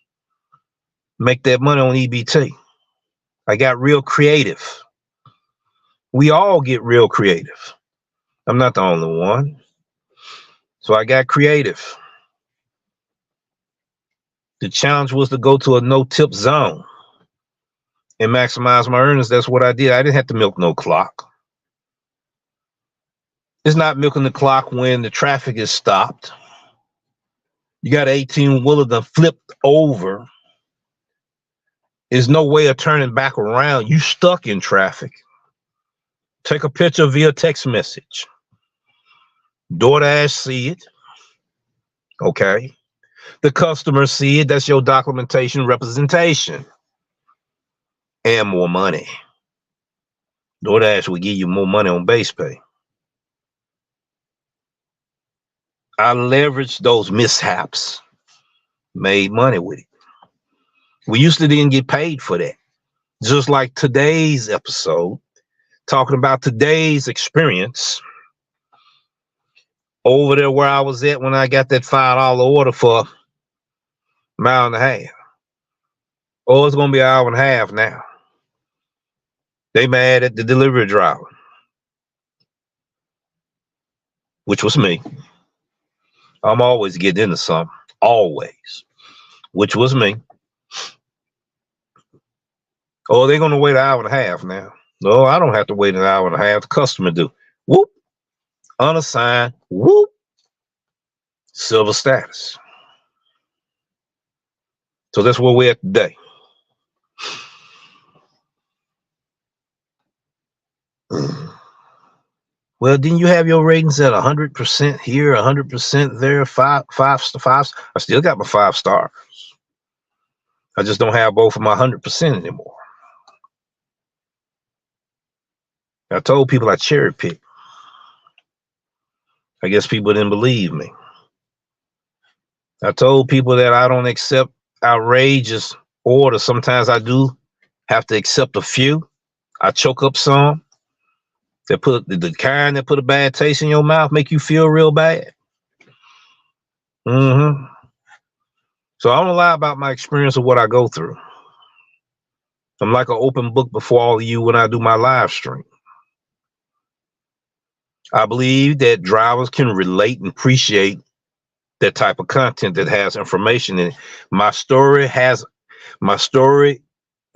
[SPEAKER 2] Make that money on EBT. I got real creative. We all get real creative. I'm not the only one. So I got creative. The challenge was to go to a no-tip zone and maximize my earnings. That's what I did. I didn't have to milk no clock. It's not milking the clock when the traffic is stopped. You got 18-wheeler that flipped over. There's no way of turning back around. You stuck in traffic. Take a picture via text message. Doordash see it. Okay. The customer see it. That's your documentation representation. And more money. DoorDash will give you more money on base pay. I leveraged those mishaps, made money with it. We used to didn't get paid for that. Just like today's episode, talking about today's experience over there where I was at when I got that $5 order for a mile and a half. Oh, it's going to be an hour and a half now. They mad at the delivery driver, which was me. I'm always getting into something, always, which was me. Oh, they're going to wait an hour and a half now. No, I don't have to wait an hour and a half. The customer do. Whoop. Unassigned. Whoop. Silver status. So that's where we're at today. Well, didn't you have your ratings at 100% here, 100% there, five? I still got my 5 stars. I just don't have both of my 100% anymore. I told people I cherry picked. I guess people didn't believe me. I told people that I don't accept outrageous orders. Sometimes I do have to accept a few. I choke up some. That put the kind that put a bad taste in your mouth, make you feel real bad. So I don't lie about my experience of what I go through. I'm like an open book before all of you when I do my live stream. I believe that drivers can relate and appreciate that type of content that has information in it. My story has my story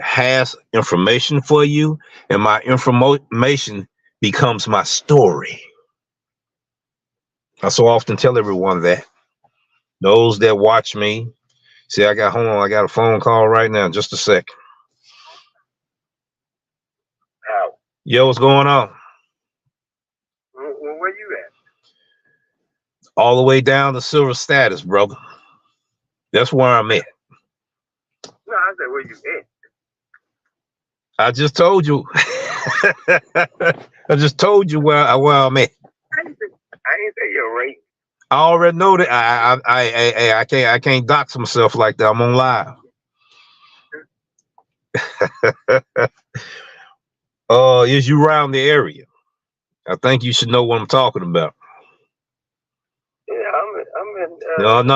[SPEAKER 2] has information for you, and my information becomes my story. I so often tell everyone that. Those that watch me, see, I got hold on, I got a phone call right now. Just a sec.
[SPEAKER 1] How?
[SPEAKER 2] Yo, what's going on?
[SPEAKER 1] Where you at?
[SPEAKER 2] All the way down to silver status, brother. That's where I'm at.
[SPEAKER 1] No, I said where you at.
[SPEAKER 2] I just told you. I just told you where I'm at.
[SPEAKER 1] I ain't say your rate.
[SPEAKER 2] I already know that. I can't dox myself like that. I'm on live. Is you around the area? I think you should know what I'm talking about.
[SPEAKER 1] Yeah, I'm in.
[SPEAKER 2] No. I'm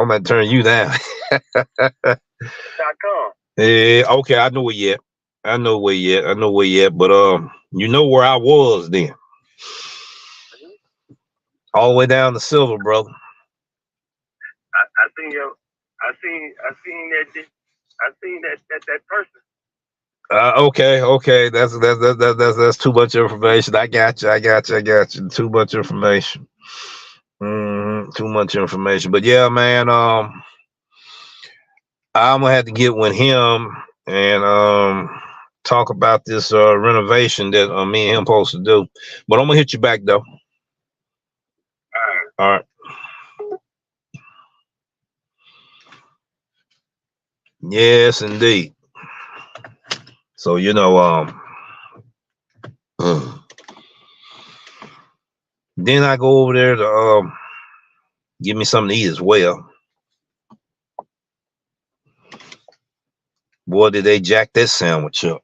[SPEAKER 2] gonna turn you down.
[SPEAKER 1] .com.
[SPEAKER 2] Yeah, okay, I know where you at. I know where you at. But you know where I was then. All the way down to silver, brother.
[SPEAKER 1] I seen your. I seen that person.
[SPEAKER 2] Okay. That's too much information. I got you. Too much information. Too much information. But yeah, man. I'm gonna have to get with him and talk about this renovation that me and him supposed to do. But I'm gonna hit you back though. All right. Yes, indeed. So then I go over there to give me something to eat as well. Boy, did they jack that sandwich up.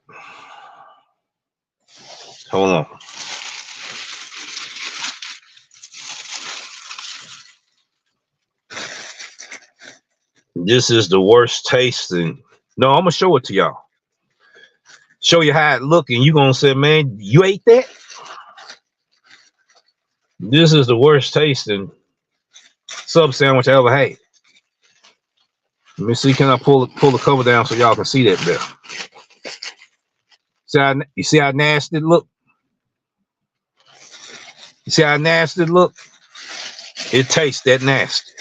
[SPEAKER 2] Hold on. This is the worst tasting. No, I'm gonna show it to y'all. Show you how it look, and you gonna say, man, you ate that? This is the worst tasting sub sandwich I ever had. Let me see, can I pull the cover down so y'all can see that better? You see how nasty it look? You see how nasty it look? It tastes that nasty.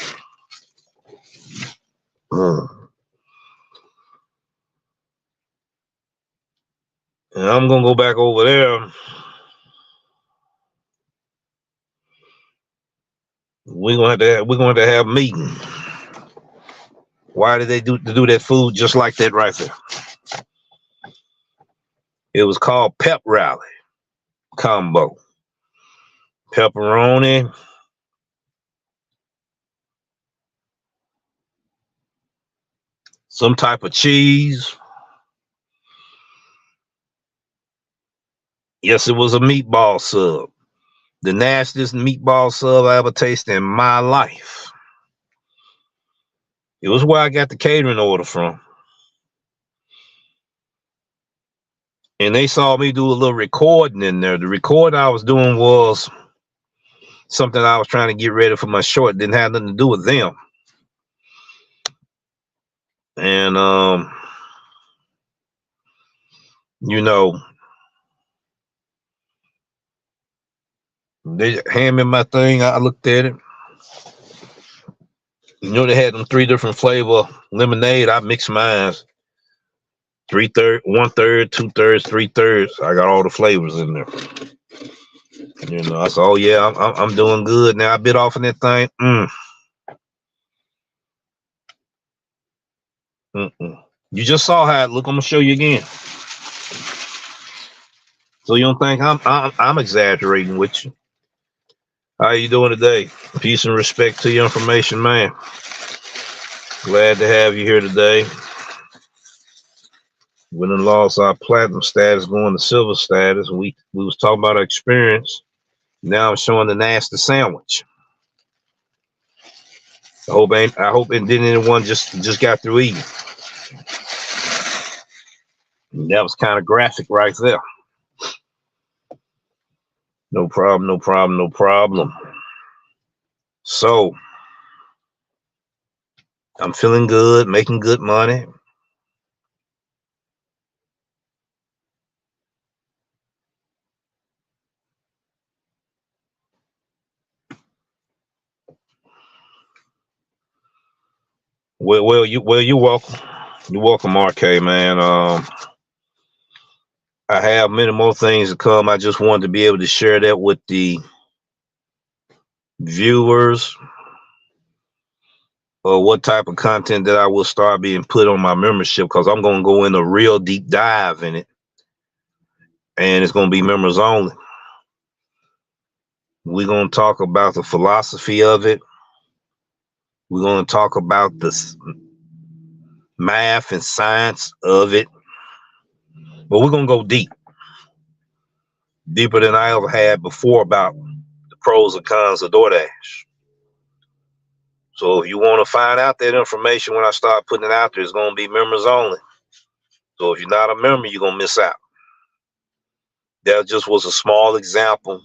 [SPEAKER 2] And I'm gonna go back over there. We're gonna have to have a meeting. Why did they do that food just like that right there? It was called Pep Rally Combo. Pepperoni, some type of cheese. Yes, it was a meatball sub. The nastiest meatball sub I ever tasted in my life. It was where I got the catering order from. And they saw me do a little recording in there. The recording I was doing was something I was trying to get ready for my short. It didn't have nothing to do with them. And they hand me my thing. I looked at it. They had them 3 different flavor lemonade. I mixed mine 3/3, 1/3, 2/3, 3/3. I got all the flavors in there. I said, oh yeah, I'm doing good now. I bit off in that thing. You just saw how it look. I'm gonna show you again, so you don't think I'm exaggerating with you. How you doing today? Peace and respect to your information, man. Glad to have you here today. We done lost our platinum status, going to silver status. We was talking about our experience. Now I'm showing the nasty sandwich. I hope it didn't anyone just got through eating. That was kind of graphic right there. No problem, no problem, no problem. So I'm feeling good, making good money. You're welcome. You're welcome, RK, man. I have many more things to come. I just wanted to be able to share that with the viewers, or what type of content that I will start being put on my membership, because I'm going to go in a real deep dive in it, and it's going to be members only. We're going to talk about the philosophy of it. We're going to talk about the math and science of it, but we're going to go deeper than I ever had before, about the pros and cons of Doordash. So if you want to find out that information when I start putting it out there, it's going to be members only. So if you're not a member, you're going to miss out. That just was a small example,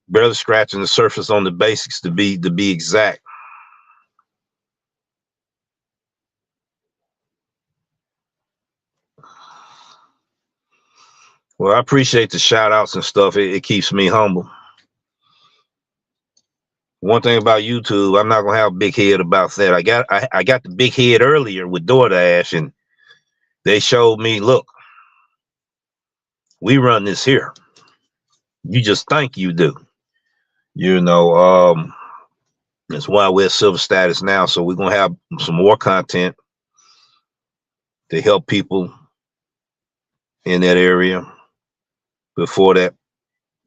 [SPEAKER 2] barely scratching the surface on the basics, to be exact. Well, I appreciate the shout outs and stuff. It keeps me humble. One thing about YouTube, I'm not gonna have a big head about that. I got the big head earlier with Doordash, and they showed me, look, we run this here. You just think you do. You know, that's why we're at silver status now. So we're gonna have some more content to help people in that area before that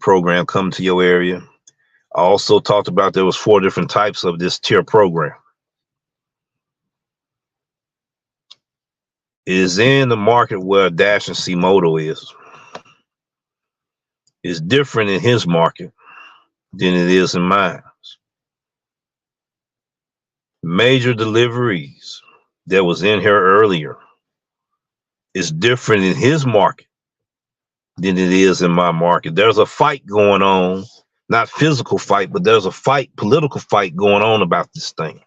[SPEAKER 2] program come to your area. I also talked about there was 4 different types of this tier program. It is in the market where Dash and C Moto is. It's different in his market than it is in mine. Major deliveries that was in here earlier is different in his market than it is in my market. There's a fight going on, not physical fight, but there's a fight, political fight going on about this thing.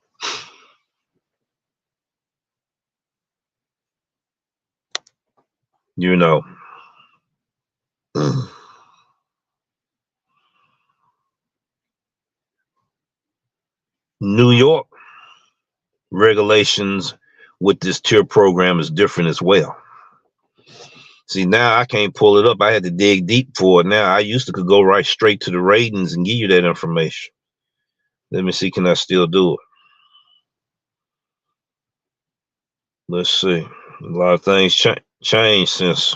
[SPEAKER 2] You know, New York regulations with this tier program is different as well. See, now I can't pull it up. I had to dig deep for it. Now I used to could go right straight to the ratings and give you that information. Let me see, can I still do it? Let's see. A lot of things changed since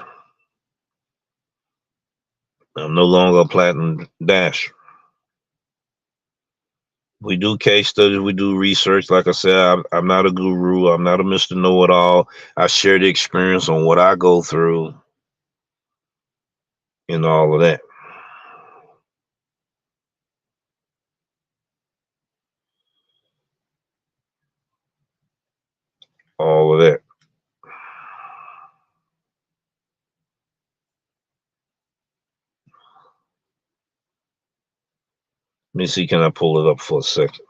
[SPEAKER 2] I'm no longer a platinum dash. We do case studies, we do research. Like I said, I'm not a guru. I'm not a Mr. Know-it-all. I share the experience on what I go through and all of that. All of that. Let me see, can I pull it up for a second?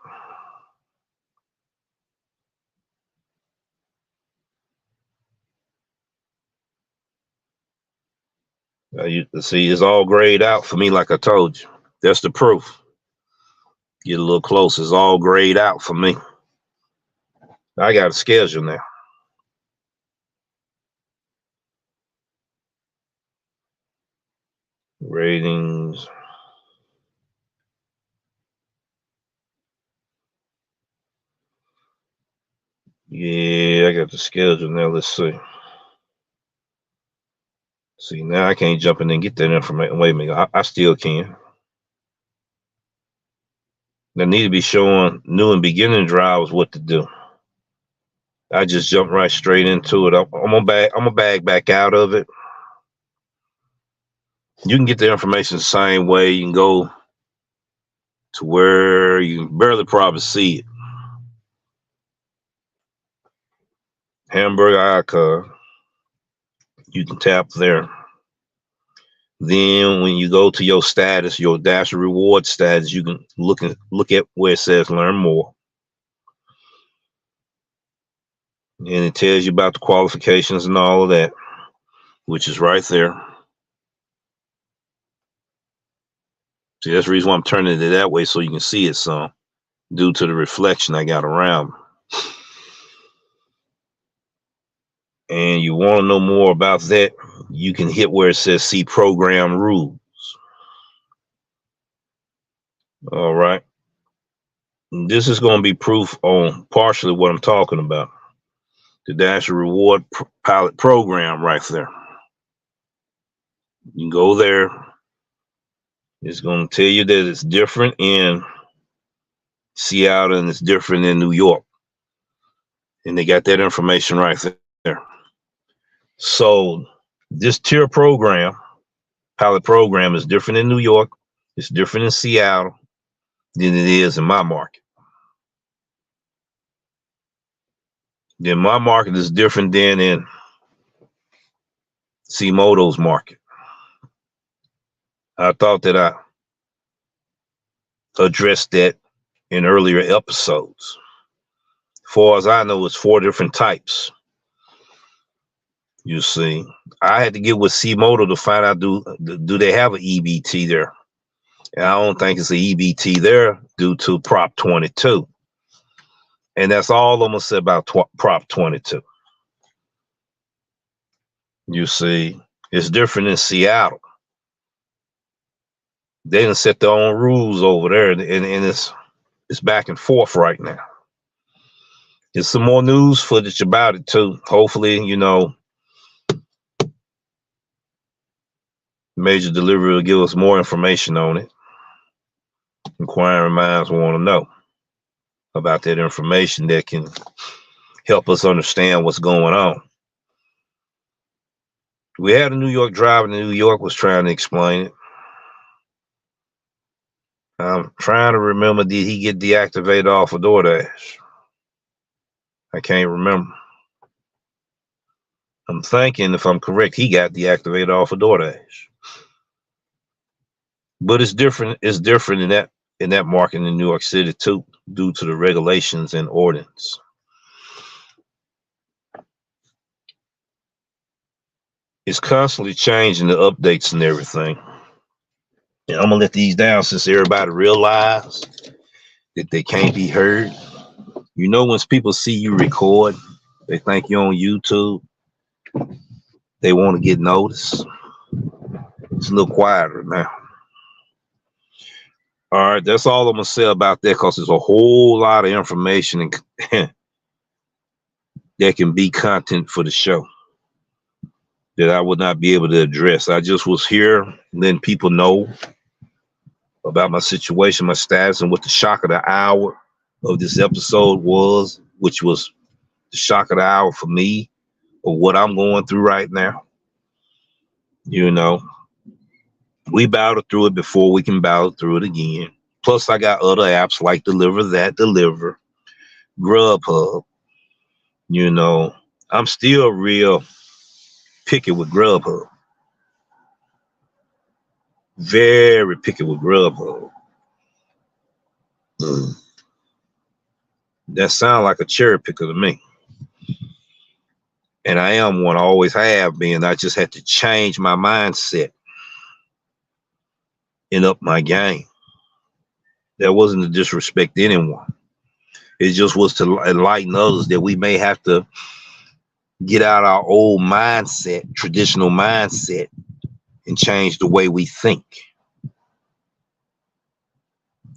[SPEAKER 2] You see, it's all grayed out for me, like I told you. That's the proof. Get a little closer. It's all grayed out for me. I got a schedule now. Ratings. Yeah, I got the schedule now. Let's see. See, now I can't jump in and get that information. Wait a minute. I still can. They need to be showing new and beginning drivers what to do. I just jumped right straight into it. I'm gonna bag back out of it. You can get the information the same way. You can go to where you can barely probably see it. hamburger icon. You can tap there. Then when you go to your status, your Dash reward status, you can look at where it says learn more. And it tells you about the qualifications and all of that, which is right there. See, that's the reason why I'm turning it that way, so you can see it some, due to the reflection I got around. And you want to know more about that, you can hit where it says see program rules. All right. This is going to be proof on partially what I'm talking about. The Dash Reward pilot program right there. You can go there. It's going to tell you that it's different in Seattle and it's different in New York. And they got that information right there. So this tier program, pilot program, is different in New York. It's different in Seattle than it is in my market. Then my market is different than in C-Moto's market. I thought that I addressed that in earlier episodes. As far as I know, it's 4 different types. You see, I had to get with C-Moto to find out do they have an EBT there. And I don't think it's an EBT there due to Prop 22. And that's all I'm going to say about Prop 22. You see, it's different in Seattle. They done set their own rules over there, and it's back and forth right now. There's some more news footage about it too. Hopefully, you know, Major Delivery will give us more information on it. Inquiring minds want to know about that information that can help us understand what's going on. We had a New York driver in New York was trying to explain it. I'm trying to remember, did he get deactivated off of Doordash? I can't remember. I'm thinking, if I'm correct, he got deactivated off of Doordash. But it's different. It's different in that market in New York City too, due to the regulations and ordinance. It's constantly changing, the updates and everything. And I'm gonna let these down since everybody realize that they can't be heard. You know, once people see you record, they think you're on YouTube. They want to get noticed. It's a little quieter now. All right, that's all I'm gonna say about that, because there's a whole lot of information and that can be content for the show that I would not be able to address. I just was here letting people know about my situation, my status, and what the shock of the hour of this episode was, which was the shock of the hour for me, or what I'm going through right now. You know, we battled through it before, we can battle through it again. Plus, I got other apps like Deliver, Grubhub. You know, I'm still real picky with Grubhub. Very picky with Grubhub. That sounds like a cherry picker to me. And I am one, I always have been. I just had to change my mindset and up my game. That wasn't to disrespect anyone. It just was to enlighten others that we may have to get out our old mindset, traditional mindset, and change the way we think.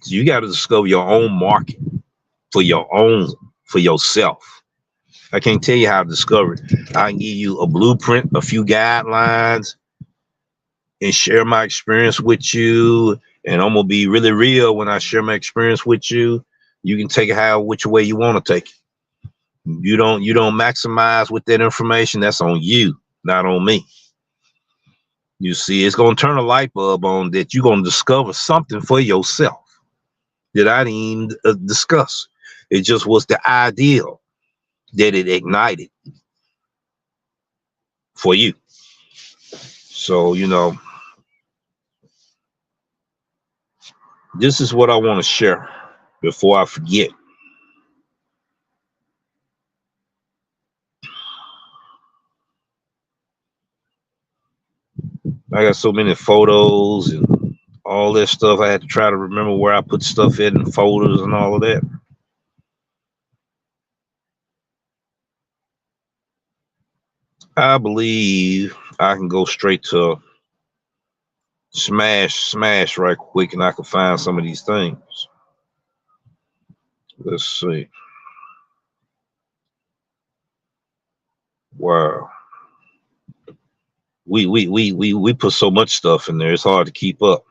[SPEAKER 2] So you got to discover your own market for yourself. I can't tell you how to discover it. I can give you a blueprint, a few guidelines, and share my experience with you. And I'm gonna be really real when I share my experience with you. You can take it which way you want to take it. You don't maximize with that information. That's on you, not on me. You see, it's gonna turn a light bulb on that. You're gonna discover something for yourself that I didn't even discuss. It just was the ideal that it ignited. for you. So, this is what I want to share before I forget. I got so many photos and all that stuff. I had to try to remember where I put stuff in folders and all of that. I believe I can go straight to smash right quick and I can find some of these things. Let's see. Wow. We put so much stuff in there, it's hard to keep up.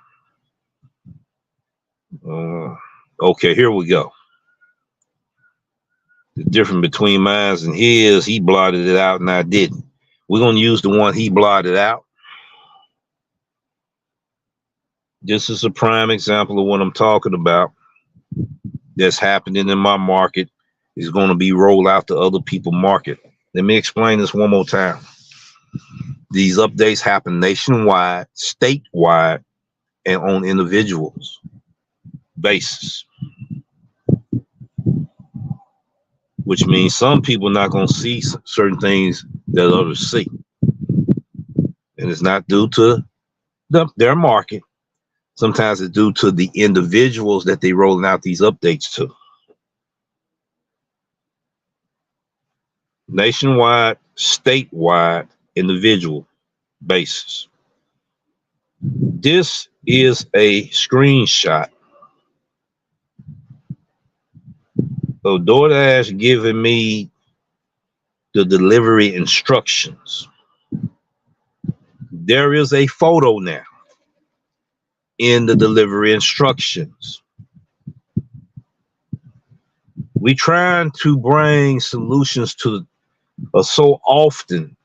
[SPEAKER 2] Okay, here we go. The difference between mine and his, he blotted it out and I didn't. We're going to use the one he blotted out. This is a prime example of what I'm talking about that's happening in my market is going to be rolled out to other people's market. Let me explain this one more time. These updates happen nationwide, statewide, and on individuals basis. Which means some people are not going to see certain things that others see. And it's not due to their market. Sometimes it's due to the individuals that they rolling out these updates to. Nationwide, statewide, individual basis. This is a screenshot of Doordash giving me the delivery instructions. There is a photo now in the delivery instructions. We trying to bring solutions to so often,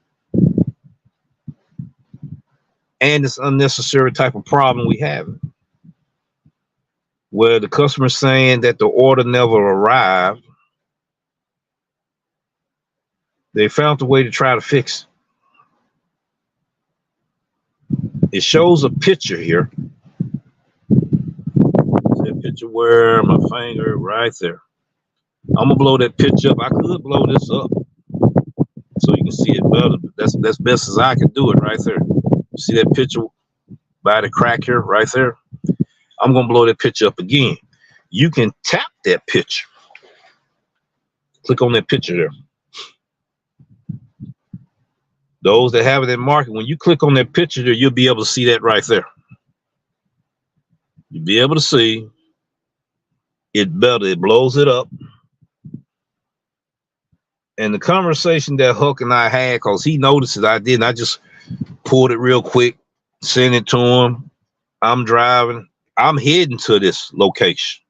[SPEAKER 2] and it's unnecessary type of problem we have, where the customer saying that the order never arrived. They found a way to try to fix it. It shows a picture here. That picture where my finger right there. I'm gonna blow that picture up. I could blow this up so you can see it better, but that's best as I can do it right there. You see that picture by the crack here right there? I'm gonna blow that picture up again. You can tap that picture. Click on that picture there. Those that have it in market, when you click on that picture there, you'll be able to see that right there. You'll be able to see it better. It blows it up. And the conversation that Huck and I had, because he noticed it, I didn't. I just pulled it real quick, sent it to him. I'm driving. I'm heading to this location.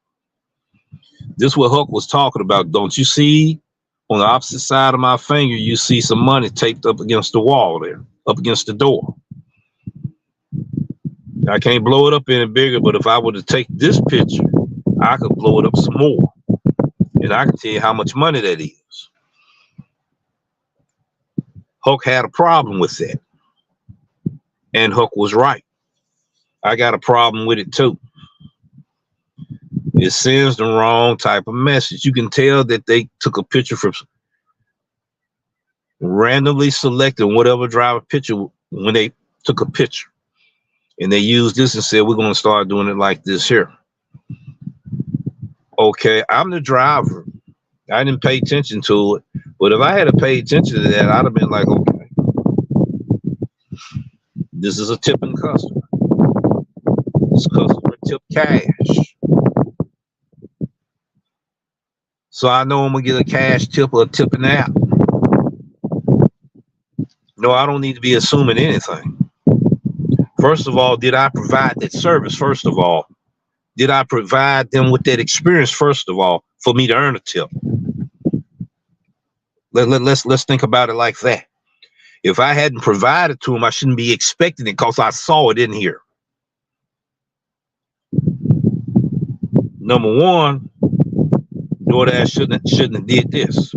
[SPEAKER 2] This is what Huck was talking about. Don't you see on the opposite side of my finger, you see some money taped up against the wall there, up against the door. I can't blow it up any bigger, but if I were to take this picture, I could blow it up some more. And I can tell you how much money that is. Huck had a problem with that. And Huck was right. I got a problem with it too. It sends the wrong type of message. You can tell that they took a picture from randomly selected whatever driver picture when they took a picture. And they used this and said, we're going to start doing it like this here. Okay, I'm the driver. I didn't pay attention to it. But if I had to pay attention to that, I'd have been like, okay, this is a tipping customer. This customer tipped cash. So I know I'm going to get a cash tip or a tipping app. No, I don't need to be assuming anything. First of all, did I provide that service? First of all, did I provide them with that experience? First of all, for me to earn a tip? Let's think about it like that. If I hadn't provided to them, I shouldn't be expecting it because I saw it in here. Number one, Doordash shouldn't have did this.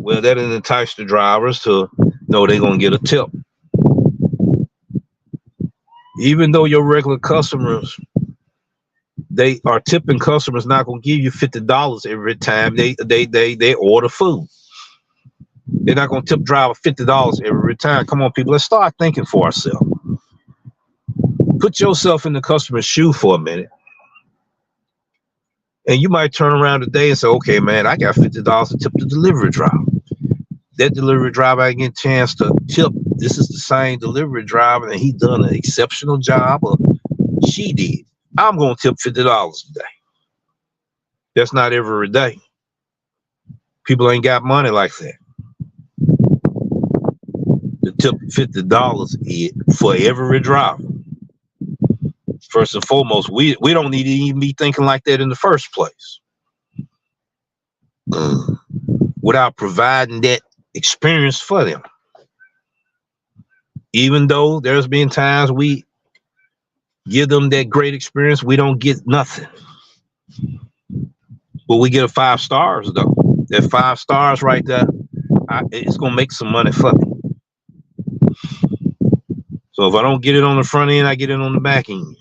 [SPEAKER 2] Well, that entice the drivers to know they're gonna get a tip. Even though your regular customers, they are tipping customers, not gonna give you $50 every time they order food. They're not gonna tip driver $50 every time. Come on, people, let's start thinking for ourselves. Put yourself in the customer's shoe for a minute. And you might turn around today and say, okay, man, I got $50 to tip the delivery driver. That delivery driver I get a chance to tip. This is the same delivery driver and he done an exceptional job, or she did. I'm going to tip $50 today. That's not every day. People ain't got money like that. To tip $50 for every driver. First and foremost, we don't need to even be thinking like that in the first place. Without providing that experience for them. Even though there's been times we give them that great experience, we don't get nothing. But we get a 5 stars though. That 5 stars right there, it's gonna make some money for me. So if I don't get it on the front end, I get it on the back end.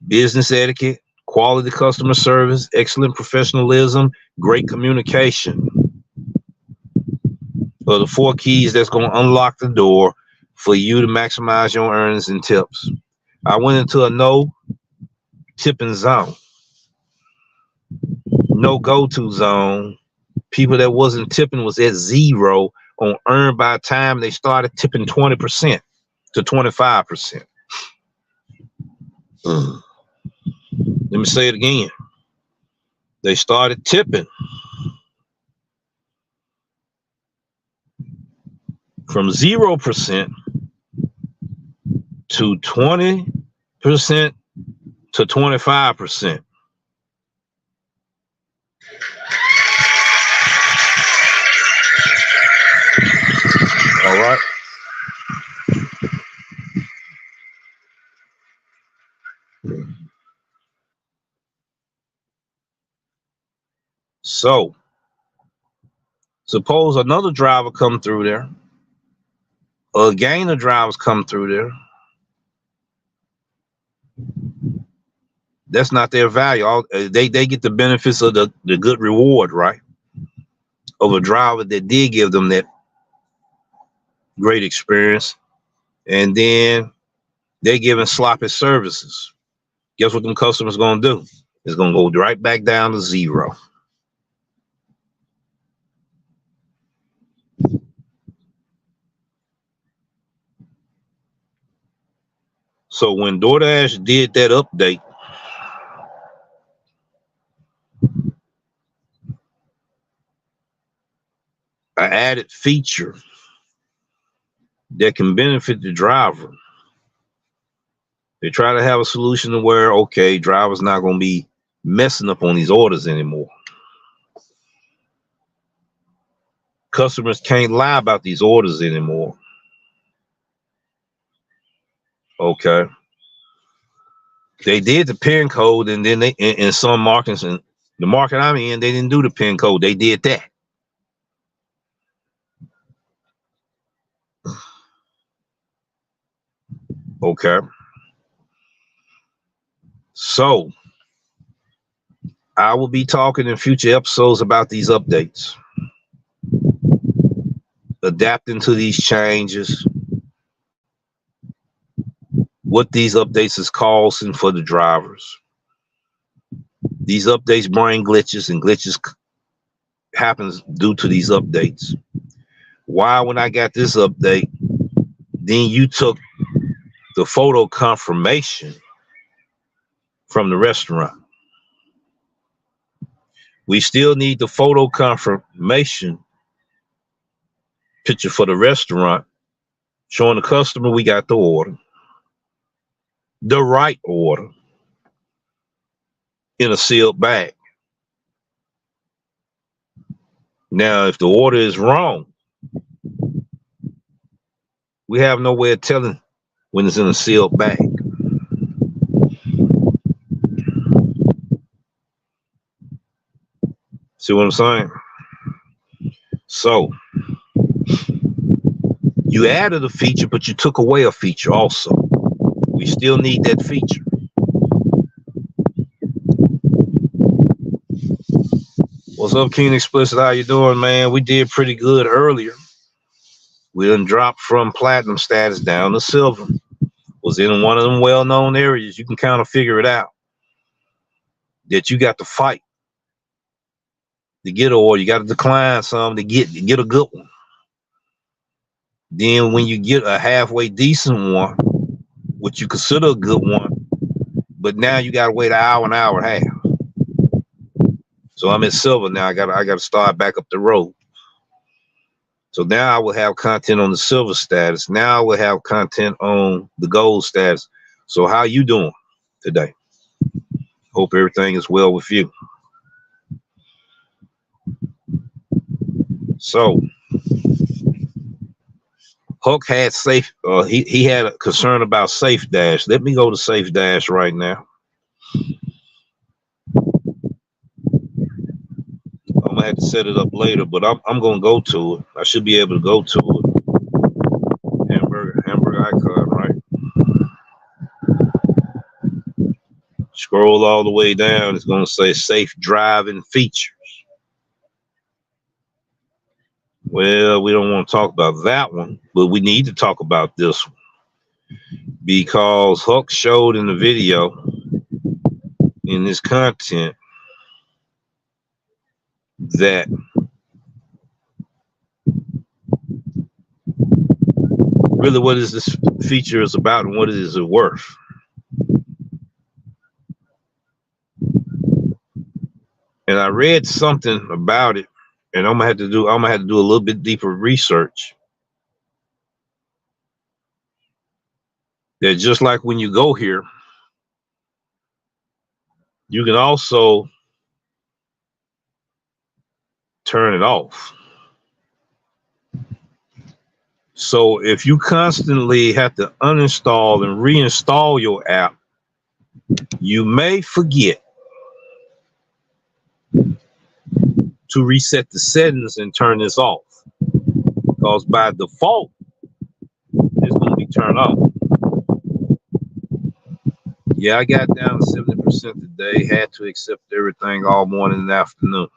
[SPEAKER 2] Business etiquette, quality customer service, excellent professionalism, great communication are the 4 keys that's going to unlock the door for you to maximize your earnings and tips. I went into a no tipping zone, no go-to zone. People that wasn't tipping was at 0 on earned by the time they started tipping 20% to 25%. Let me say it again. They started tipping from 0% to 20% to 25%. All right. So, suppose another driver come through there, or a gang of drivers come through there. That's not their value. They get the benefits of the good reward, right? Of a driver that did give them that great experience, and then they're giving sloppy services. Guess what them customers gonna do? It's gonna go right back down to 0. So when Doordash did that update, an added feature that can benefit the driver. They try to have a solution to where, okay, driver's not going to be messing up on these orders anymore. Customers can't lie about these orders anymore. Okay. They did the pin code, and then they in some markets, and the market I'm in, they didn't do the pin code. They did that. Okay. So I will be talking in future episodes about these updates, adapting to these changes, what these updates is causing for the drivers. These updates bring glitches, and glitches happens due to these updates. Why, when I got this update, then you took the photo confirmation from the restaurant? We still need the photo confirmation picture for the restaurant, showing the customer we got the order, the right order, in a sealed bag. Now, if the order is wrong, we have no way of telling when it's in a sealed bag. See what I'm saying? So you added a feature, but you took away a feature also. We still need that feature. What's up, King Explicit? How you doing, man? We did pretty good earlier. We done dropped from platinum status down to silver. Was in one of them well-known areas. You can kind of figure it out. That you got to fight to get a order. You got to decline some to get a good one. Then when you get a halfway decent one, what you consider a good one, but now you got to wait an hour and a half. So I'm at silver now. I got to start back up the road. So now I will have content on the silver status. Now I will have content on the gold status. So how you doing today? Hope everything is well with you. So Huck had safe. He had a concern about Safe Dash. Let me go to Safe Dash right now. I'm gonna have to set it up later, but I'm gonna go to it. I should be able to go to it. Hamburger icon, right? Scroll all the way down. It's gonna say safe driving features. Well, we don't want to talk about that one, but we need to talk about this one because Huck showed in the video in his content that really what is this feature is about and what is it worth. And I read something about it, and I'm gonna have to do a little bit deeper research. That just like when you go here, you can also turn it off. So if you constantly have to uninstall and reinstall your app, you may forget to reset the settings and turn this off. Because by default, it's going to be turned off. Yeah, I got down to 70% today. Had to accept everything all morning and afternoon.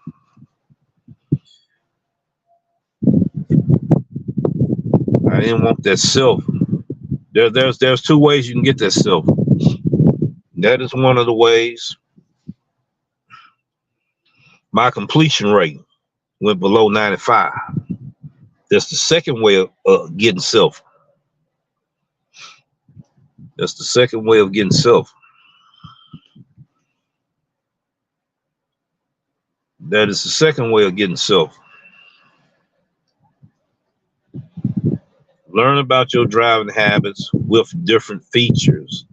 [SPEAKER 2] I didn't want that silver. There's two ways you can get that silver. That is one of the ways. My completion rate went below 95. That's the second way of getting silver. That's the second way of getting silver. That is the second way of getting silver. Learn about your driving habits with different features.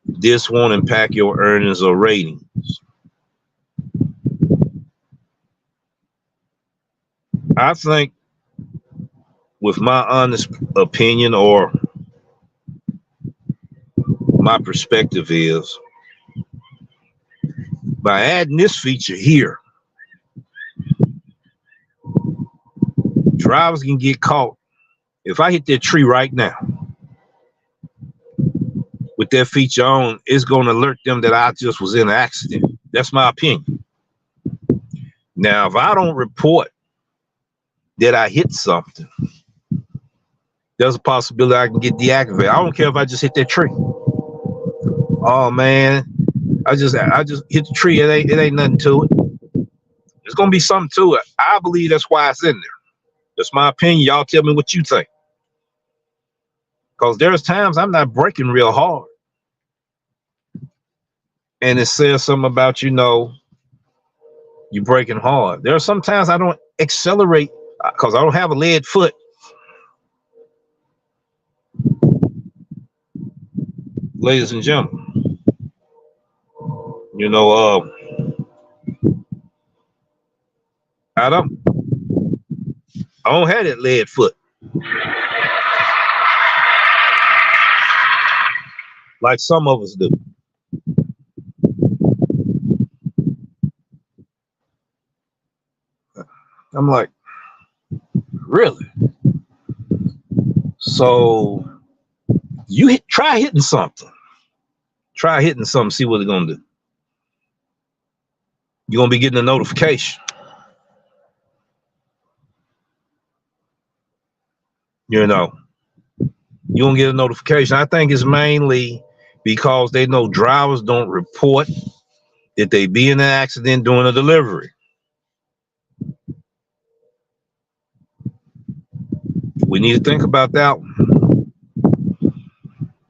[SPEAKER 2] This won't impact your earnings or ratings. I think, with my honest opinion or my perspective is, by adding this feature here, drivers can get caught. If I hit that tree right now with that feature on, it's going to alert them that I just was in an accident. That's my opinion. Now, if I don't report that I hit something, there's a possibility I can get deactivated. I don't care if I just hit that tree. Oh man, I just hit the tree. It ain't nothing to it. There's gonna be something to it. I believe that's why it's in there. That's my opinion. Y'all tell me what you think. Because there's times I'm not braking real hard. And it says something about, you braking hard. There are some times I don't accelerate because I don't have a lead foot. Ladies and gentlemen, I don't have that lead foot like some of us do. I'm like, Really? So try hitting something. Try hitting something, see what it's gonna do. You're gonna be getting a notification. You know, you're gonna get a notification. I think it's mainly because they know drivers don't report that they be in an accident during a delivery. We need to think about that one.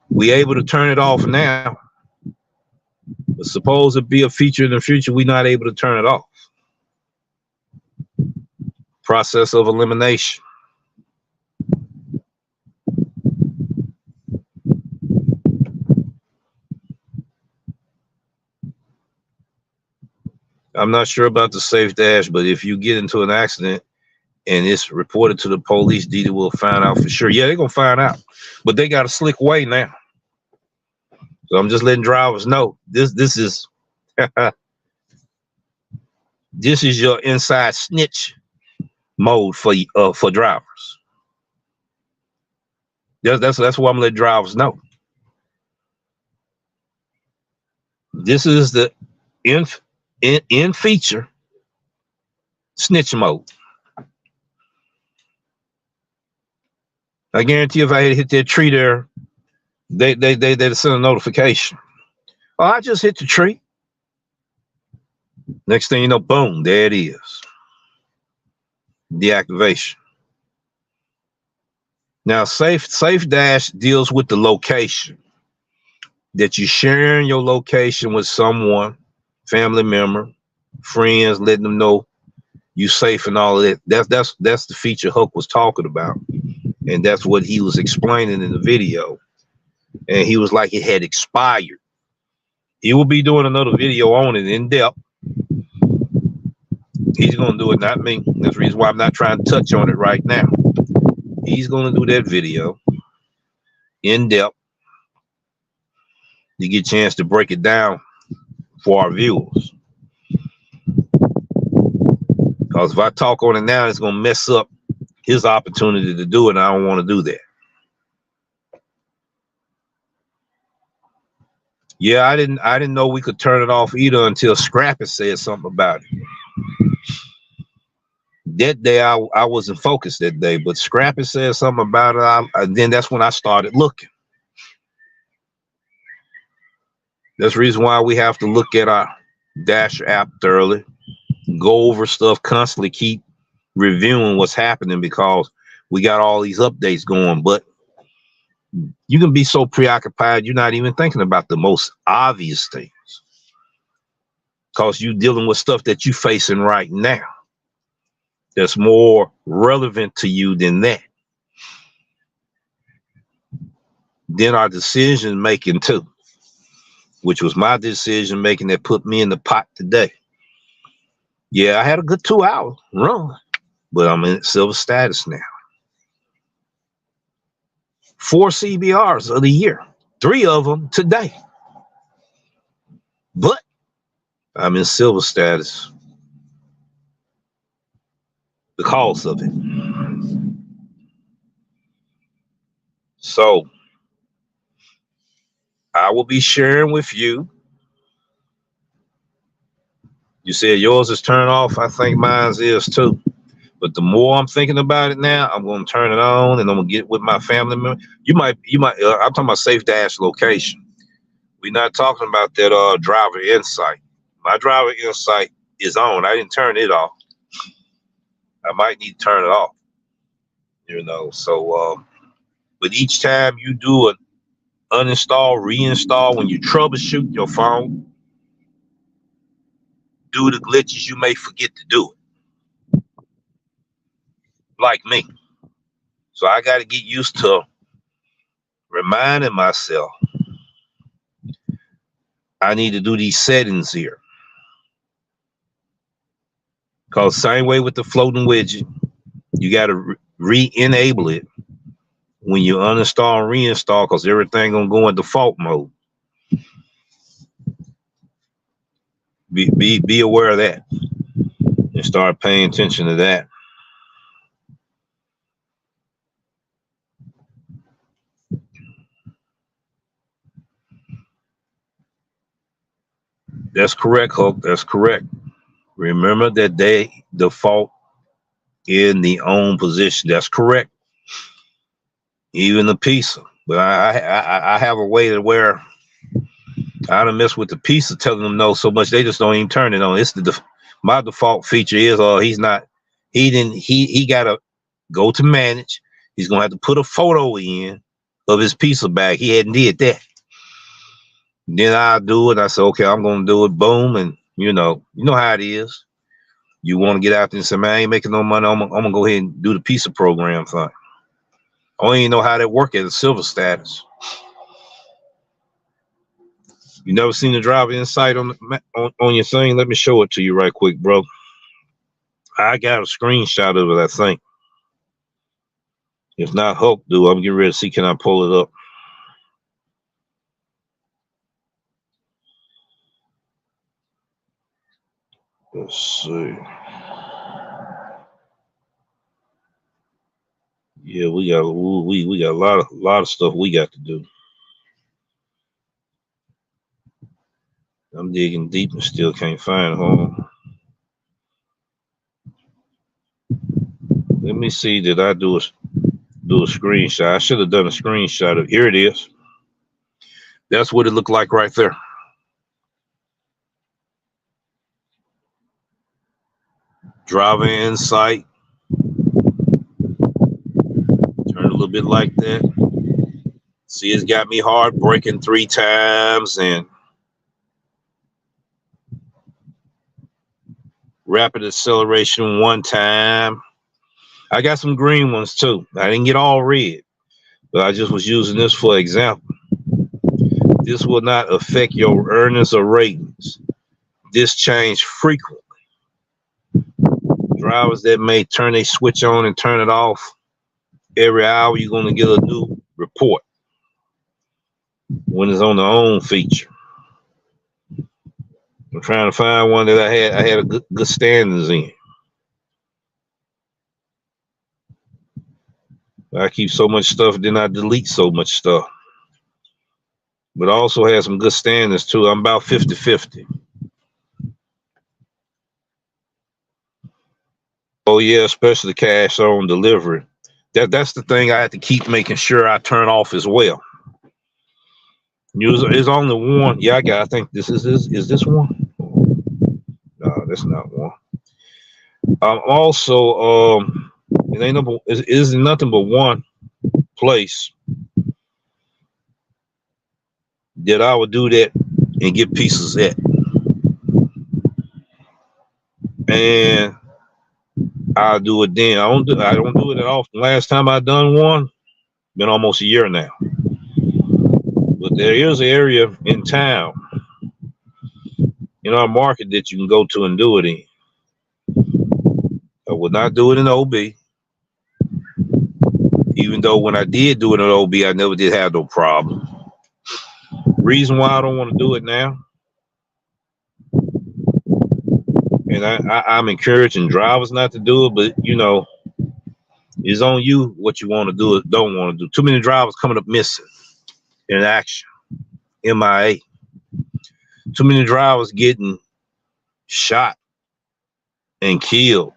[SPEAKER 2] We able to turn it off now, but suppose it be a feature in the future, we're not able to turn it off. Process of elimination. I'm not sure about the safe dash, but if you get into an accident and it's reported to the police, Didi will find out for sure. Yeah, they're gonna find out, but they got a slick way now. So I'm just letting drivers know this is this is your inside snitch mode for drivers. That's what I'm letting drivers know. This is the in feature snitch mode. I guarantee if I had hit that tree there, they'd send a notification. Oh, I just hit the tree. Next thing you know, boom, there it is. Deactivation. Now, Safe Dash deals with the location. That you're sharing your location with someone, family member, friends, letting them know you safe and all of that. That's the feature Huck was talking about. And that's what he was explaining in the video. And he was like it had expired. He will be doing another video on it in depth. He's going to do it, not me. That's the reason why I'm not trying to touch on it right now. He's going to do that video in depth. You get a chance to break it down for our viewers. Because if I talk on it now, it's going to mess up his opportunity to do it, and I don't want to do that. Yeah, I didn't know we could turn it off either until Scrappy said something about it. That day I wasn't focused that day, but Scrappy said something about it, and then that's when I started looking. That's the reason why we have to look at our Dash app thoroughly, go over stuff constantly, keep reviewing what's happening because we got all these updates going, but you can be so preoccupied you're not even thinking about the most obvious things because you're dealing with stuff that you're facing right now that's more relevant to you than that. Then our decision making too, which was my decision making that put me in the pot today. Yeah, I had a good 2-hour run, but I'm in silver status now. 4 CBRs of the year, 3 of them today. But I'm in silver status because of it. So I will be sharing with you. You said yours is turned off. I think mine's is too. But the more I'm thinking about it now, I'm going to turn it on and I'm going to get with my family member. You might, I'm talking about Safe Dash location. We're not talking about that driver insight. My driver insight is on. I didn't turn it off. I might need to turn it off. So but each time you do an uninstall, reinstall, when you troubleshoot your phone, due to glitches, you may forget to do it. Like me. So I got to get used to reminding myself I need to do these settings here. Because same way with the floating widget, you got to re-enable it when you uninstall and reinstall because everything gonna go in default mode. Be aware of that and start paying attention to that. That's correct, Hulk. That's correct. Remember that they default in the own position. That's correct. Even the pizza. But I have a way to where I don't mess with the pizza, telling them no so much they just don't even turn it on. It's my default feature is he's not he gotta go to manage. He's gonna have to put a photo in of his pizza bag. He hadn't did that. Then I do it. I say, okay, I'm gonna do it. Boom, and you know how it is. You want to get out there and say, man, I ain't making no money. I'm gonna go ahead and do the pizza program thing. I don't even know how that work at a silver status. You never seen the driver insight on your thing? Let me show it to you right quick, bro. I got a screenshot of it, I think. If not, Hulk do. I'm getting ready to see, can I pull it up? Let's see. Yeah, we got a lot of stuff we got to do. I'm digging deep and still can't find home. Let me see. Did I do a screenshot? I should have done a screenshot of. Here it is. That's what it looked like right there. Driver insight. Turn a little bit like that. See, it's got me hard braking 3 times and rapid acceleration 1 time. I got some green ones too. I didn't get all red, but I just was using this for example. This will not affect your earnings or ratings. This change frequently. Drivers that may turn a switch on and turn it off every hour, you're going to get a new report when it's on the on feature. I'm trying to find one that I had a good standings in. I keep so much stuff, then I delete so much stuff. But I also have some good standings too. I'm about 50-50. Oh yeah, especially cash on delivery. That's the thing I have to keep making sure I turn off as well. There's only one. Yeah, I think this is this one? No, that's not one. Also, it ain't number. It isn't nothing but one place that I would do that and get pieces at, and I'll do it then. I don't do it that often. Last time I done one, been almost a year now. But there is an area in town, in our market, that you can go to and do it in. I would not do it in OB. Even though when I did do it in OB, I never did have no problem. Reason why I don't want to do it now, and I'm encouraging drivers not to do it, but it's on you what you want to do or don't want to do. Too many drivers coming up missing in action, MIA. Too many drivers getting shot and killed,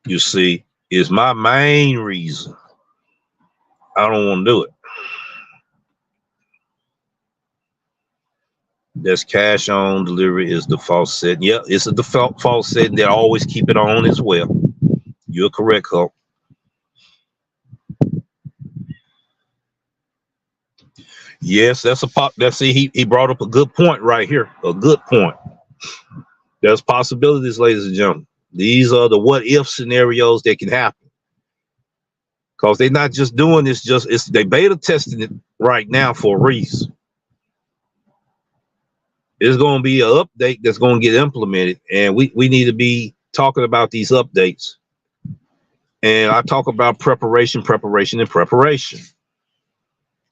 [SPEAKER 2] you see, is my main reason I don't want to do it. That's cash on delivery is the default setting. Yeah, it's a default setting that I always keep it on as well. You're correct, Hulk. Yes, that's a pop. That's he brought up a good point right here. A good point. There's possibilities, ladies and gentlemen. These are the what if scenarios that can happen. Because they're not just doing this, they beta testing it right now for a reason. There's going to be an update that's going to get implemented, and we need to be talking about these updates. And I talk about preparation.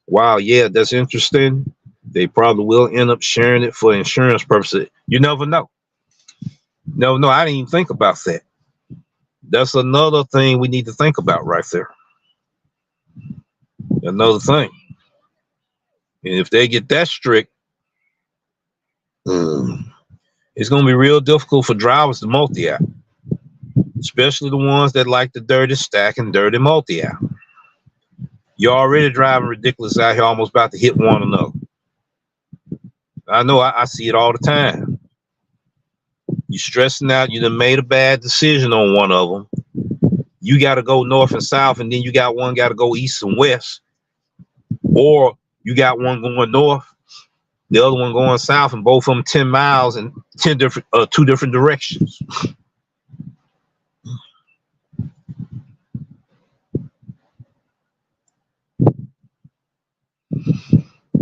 [SPEAKER 2] Wow, yeah, that's interesting. They probably will end up sharing it for insurance purposes. You never know. No, I didn't even think about that. That's another thing we need to think about right there. Another thing. And if they get that strict, It's going to be real difficult for drivers to multi-app, especially the ones that like the dirty stack and dirty multi-app. You're already driving ridiculous out here, almost about to hit one another. I know, I see it all the time. You're stressing out, you done made a bad decision on one of them. You got to go north and south, and then you got one got to go east and west. Or you got one going north, the other one going south, and both of them 10 miles in 10 different, two different directions.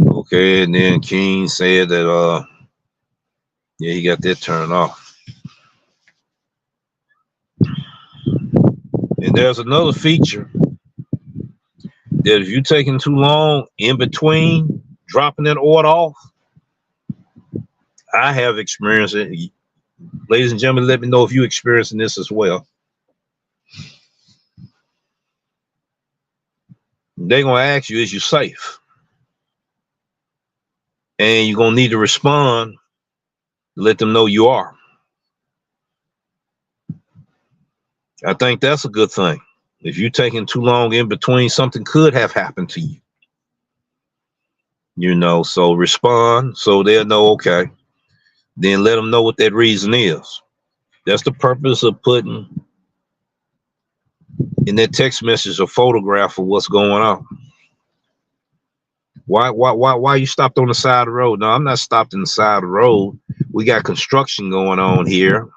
[SPEAKER 2] Okay, and then King said that yeah, he got that turned off. And there's another feature that if you're taking too long in between dropping that order off, I have experienced it. Ladies and gentlemen, let me know if you're experiencing this as well. They're going to ask you, is you safe? And you're going to need to respond to let them know you are. I think that's a good thing. If you're taking too long in between, something could have happened to you. You know, so respond so they'll know, okay. Then let them know what that reason is. That's the purpose of putting in that text message a photograph of what's going on. Why you stopped on the side of the road? No, I'm not stopped in the side of the road. We got construction going on here.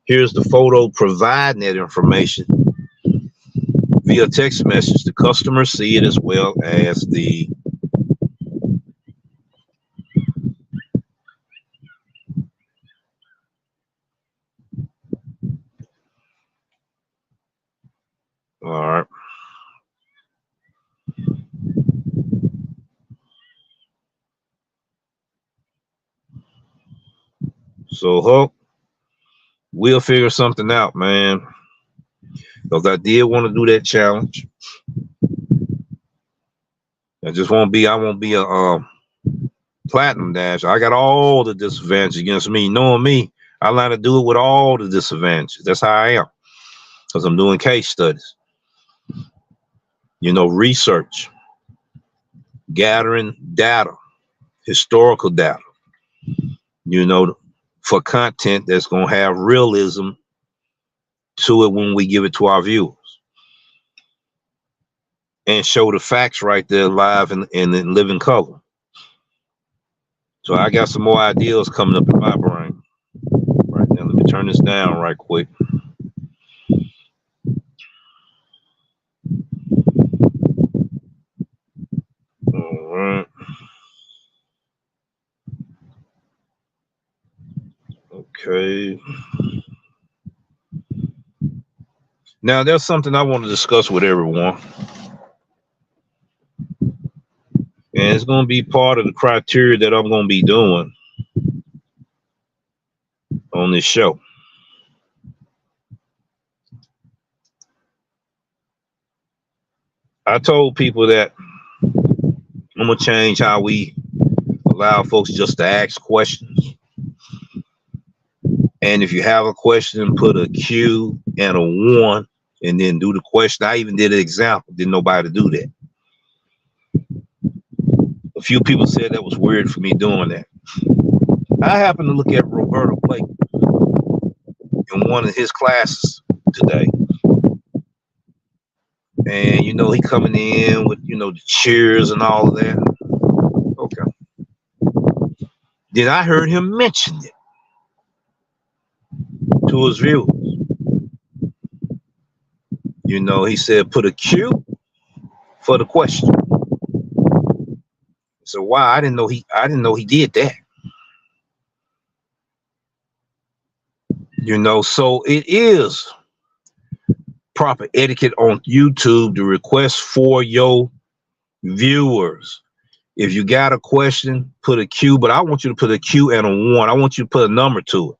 [SPEAKER 2] Here's the photo providing that information via text message. The customers see it as well as the all right. So Hulk, we'll figure something out, man. Because I did want to do that challenge. I won't be a platinum dash. I got all the disadvantages against me. Knowing me, I like to do it with all the disadvantages. That's how I am. Because I'm doing case studies. You know, research, gathering data, historical data, you know, for content that's going to have realism to it when we give it to our viewers. And show the facts right there live and in living color. So I got some more ideas coming up in my brain. Right now, let me turn this down right quick. All right. Okay. Now, there's something I want to discuss with everyone. And it's going to be part of the criteria that I'm going to be doing on this show. I told people that I'm going to change how we allow folks just to ask questions. And if you have a question, put a Q and a 1 and then do the question. I even did an example. Didn't nobody do that. A few people said that was weird for me doing that. I happened to look at Roberto Blake in one of his classes today. And, you know, he coming in with, you know, the cheers and all of that. Okay. Then I heard him mention it to his viewers. You know, he said, put a Q for the question. So wow, I didn't know he did that. You know, so it is proper etiquette on YouTube to request for your viewers. If you got a question, put a Q, but I want you to put a Q and a 1. I want you to put a number to it.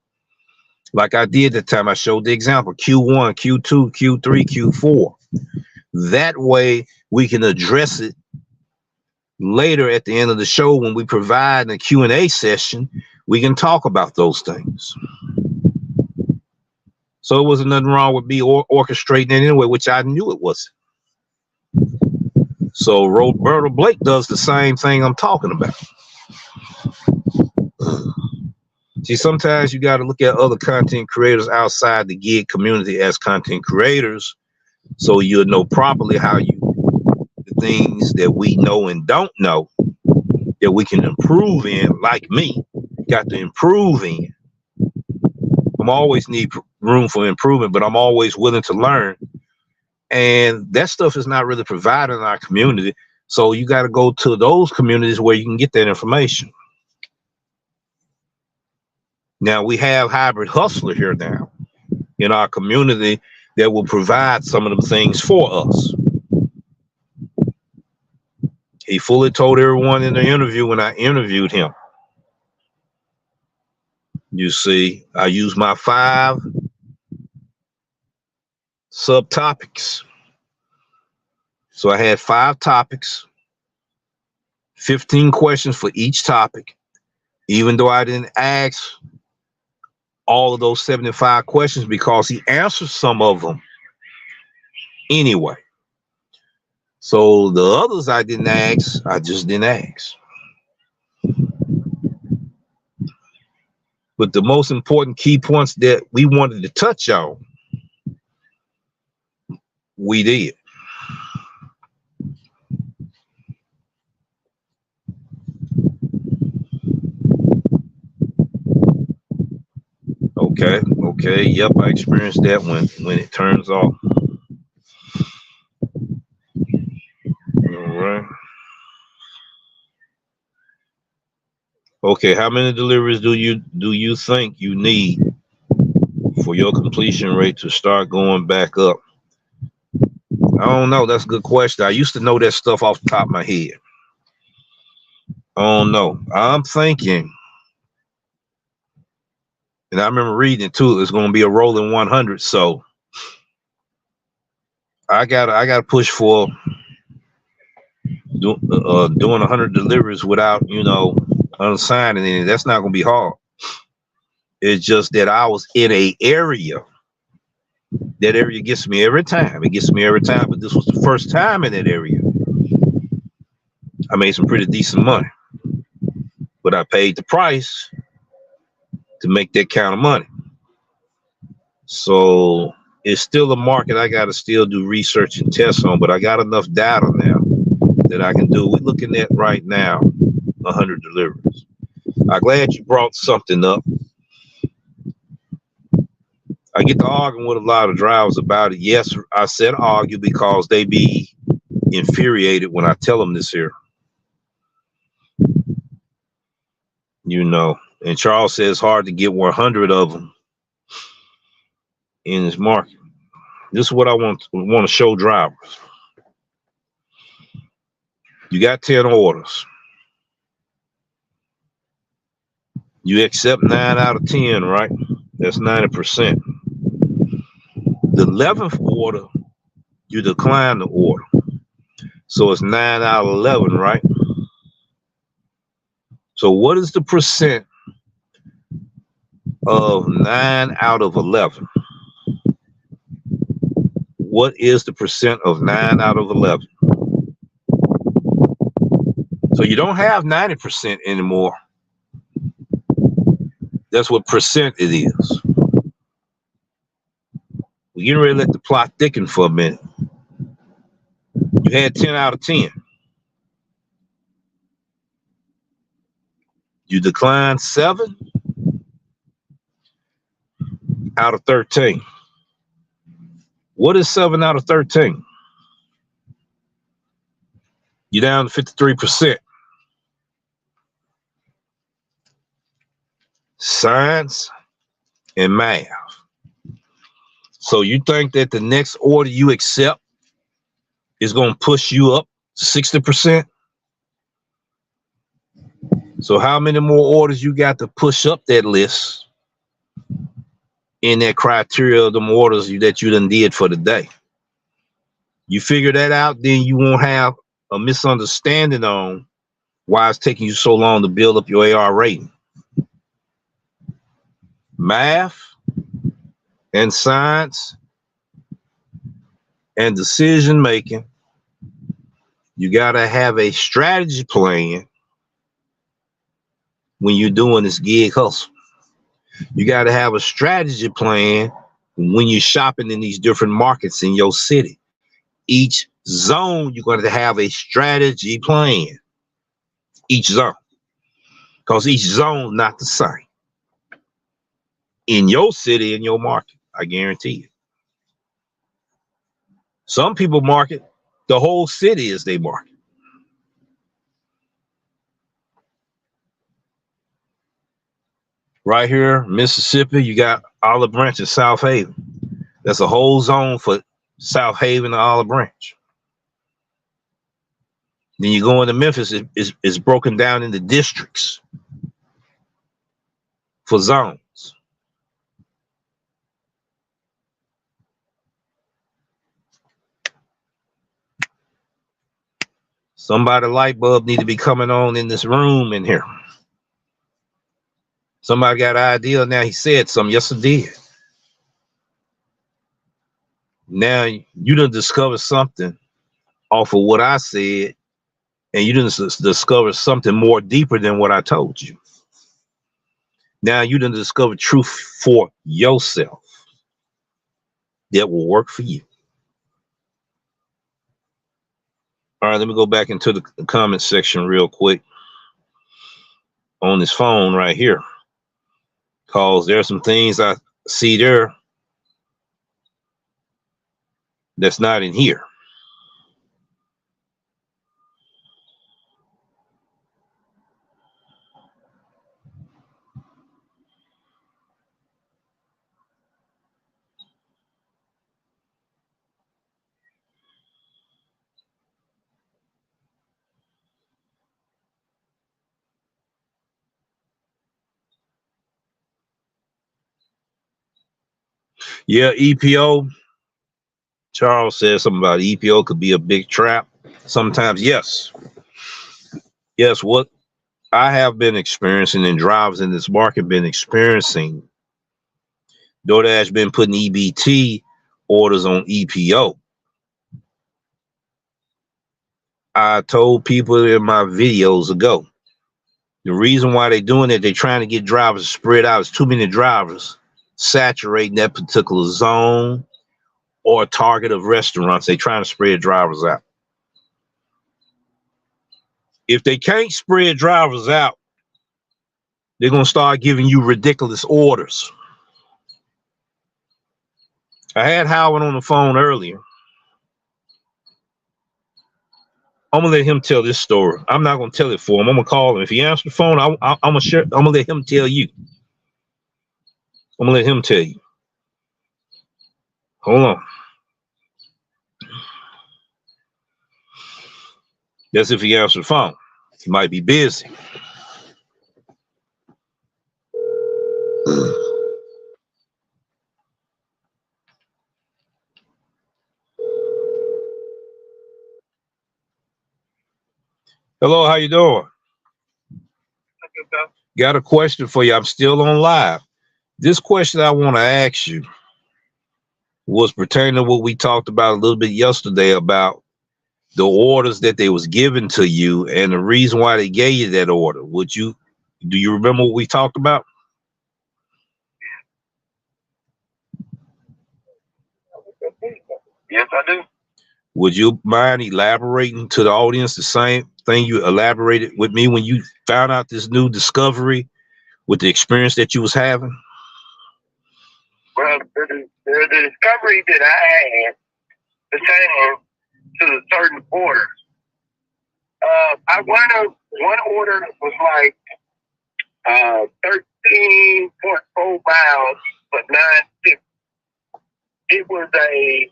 [SPEAKER 2] Like I did the time I showed the example, Q1, Q2, Q3, Q4. That way we can address it later at the end of the show when we provide a Q&A session. We can talk about those things. So it wasn't nothing wrong with me orchestrating it anyway, which I knew it wasn't. So Roberta Blake does the same thing I'm talking about. See, sometimes you got to look at other content creators outside the gig community as content creators, so you'll know properly how the things that we know and don't know that we can improve in, like me, got to improve in. I'm always need room for improvement, but I'm always willing to learn. And that stuff is not really provided in our community. So you got to go to those communities where you can get that information. Now we have Hybrid Hustler here now in our community that will provide some of the things for us. He fully told everyone in the interview when I interviewed him. You see, I use my 5 subtopics. So I had 5 topics, 15 questions for each topic, even though I didn't ask all of those 75 questions because he answered some of them anyway. So the others I didn't ask, I just didn't ask. But the most important key points that we wanted to touch on, we did. Okay, yep, I experienced that when it turns off. All right. Okay, how many deliveries do you think you need for your completion rate to start going back up? I don't know. That's a good question. I used to know that stuff off the top of my head. I don't know. I'm thinking, and I remember reading it too, it's going to be a rolling 100. So I gotta push for doing 100 deliveries without, unsigning any. That's not going to be hard. It's just that I was in a area. That area gets me every time. It gets me every time. But this was the first time in that area. I made some pretty decent money. But I paid the price to make that kind of money. So it's still a market I got to still do research and tests on. But I got enough data now that I can do. We're looking at right now 100 deliveries. I'm glad you brought something up. I get to arguing with a lot of drivers about it. Yes, I said argue because they be infuriated when I tell them this here. And Charles says it's hard to get 100 of them in this market. This is what I want to show drivers. You got 10 orders. You accept 9 out of 10, right? That's 90%. The 11th order, you decline the order. So it's 9 out of 11, right? So what is the percent of 9 out of 11? What is the percent of 9 out of 11? So you don't have 90% anymore. That's what percent it is. We're getting ready to let the plot thicken for a minute. You had 10 out of 10. You declined 7 out of 13. What is 7 out of 13? You're down to 53%. Science and math. So you think that the next order you accept is going to push you up 60%? So how many more orders you got to push up that list in that criteria of them orders that you done did for the day? You figure that out, then you won't have a misunderstanding on why it's taking you so long to build up your AR rating. math and science and decision making. You got to have a strategy plan when you're doing this gig hustle. You got to have a strategy plan when you're shopping in these different markets in your city. Each zone, you're going to have a strategy plan. Each zone. Because each zone not the same. In your city, in your market, I guarantee you. Some people market the whole city as they market. Right here, Mississippi, you got Olive Branch and South Haven. That's a whole zone for South Haven and Olive Branch. Then you go into Memphis, it's broken down into districts for zones. Somebody light bulb need to be coming on in this room in here. Somebody got an idea now. He said something. Yes, I did. Now you done discovered something off of what I said, and you done discover something more deeper than what I told you. Now you done discovered truth for yourself that will work for you. All right, let me go back into the comment section real quick on this phone right here, because there's some things I see there that's not in here. Yeah, EPO. Charles said something about EPO could be a big trap. Sometimes, yes. Yes, what I have been experiencing and drivers in this market been experiencing, Doordash been putting EBT orders on EPO. I told people in my videos ago, the reason why they're doing it, they're trying to get drivers spread out. There's too many drivers saturating that particular zone or target of restaurants. They're trying to spread drivers out. If they can't spread drivers out, they're going to start giving you ridiculous orders. I had Howard on the phone earlier. I'm going to let him tell this story. I'm not going to tell it for him. I'm going to call him. If he answers the phone, I'm going to let him tell you. I'm going to let him tell you. Hold on. That's if he answers the phone. He might be busy. Hello, how you doing? Got a question for you. I'm still on live. This question I want to ask you was pertaining to what we talked about a little bit yesterday about the orders that they was given to you and the reason why they gave you that order. Do you remember what we talked about?
[SPEAKER 1] Yes, I do.
[SPEAKER 2] Would you mind elaborating to the audience the same thing you elaborated with me when you found out this new discovery with the experience that you was having?
[SPEAKER 1] Well, the discovery that I had pertaining to a certain order. One order was like 13.4 miles, but 950. It was a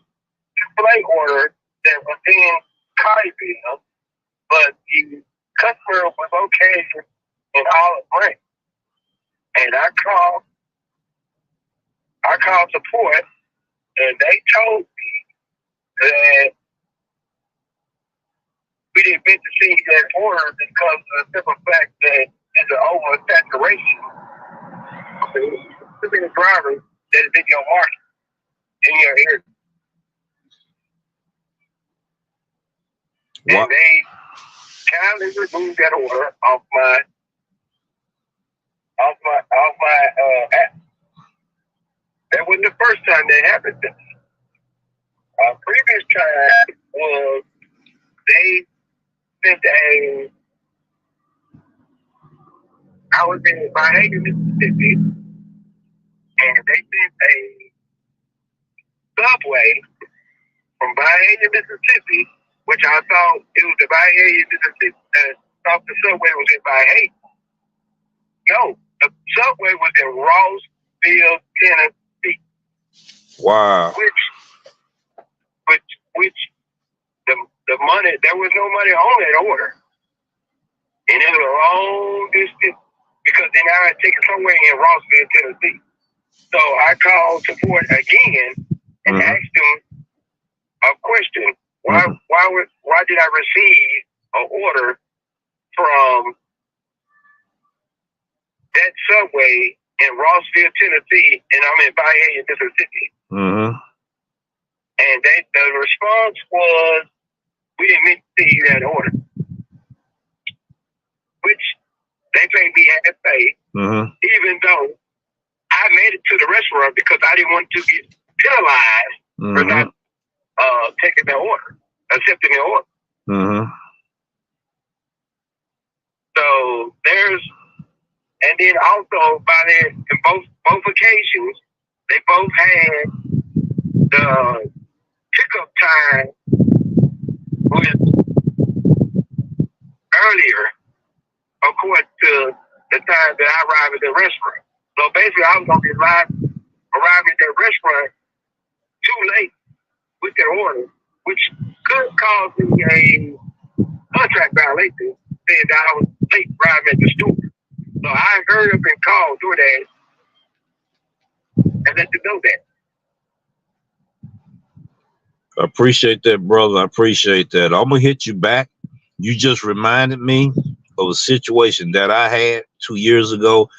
[SPEAKER 1] display order that was in Colleyville, but the customer was located in Olive Branch. And I called support, and they told me that we didn't get to see that order because of the simple fact that it's an oversaturation. too many drivers that is in your market, in your area.
[SPEAKER 2] What?
[SPEAKER 1] And they kindly removed that order off my app. That wasn't the first time that happened. Previous time was they sent I was in Bahia, Mississippi, and they sent a subway from Bahia, Mississippi, which I thought it was the Bahia, Mississippi. Thought the subway was in Bahia. No, the subway was in Rossville, Tennessee.
[SPEAKER 2] Wow.
[SPEAKER 1] Which the money, there was no money on that order. And it was a long distance because then I had taken somewhere in Rossville, Tennessee. So I called support again and asked them a question. Why did I receive an order from that subway in Rossville, Tennessee, and I'm in Bahia, Mississippi?
[SPEAKER 2] Mm-hmm.
[SPEAKER 1] And the response was, we didn't receive that order, which they paid me half pay, even though I made it to the restaurant because I didn't want to get penalized for not taking the order, accepting the order. So and then also by then, in both occasions, they both had the pickup time was earlier, according to the time that I arrived at the restaurant. So basically, I was going to be arriving at that restaurant too late with their order, which could cause me a contract violation, saying that I was late arriving at the store. So I hurried up and called Doordash and let them know that.
[SPEAKER 2] I appreciate that, brother. I appreciate that. I'm going to hit you back. You just reminded me of a situation that I had 2 years ago.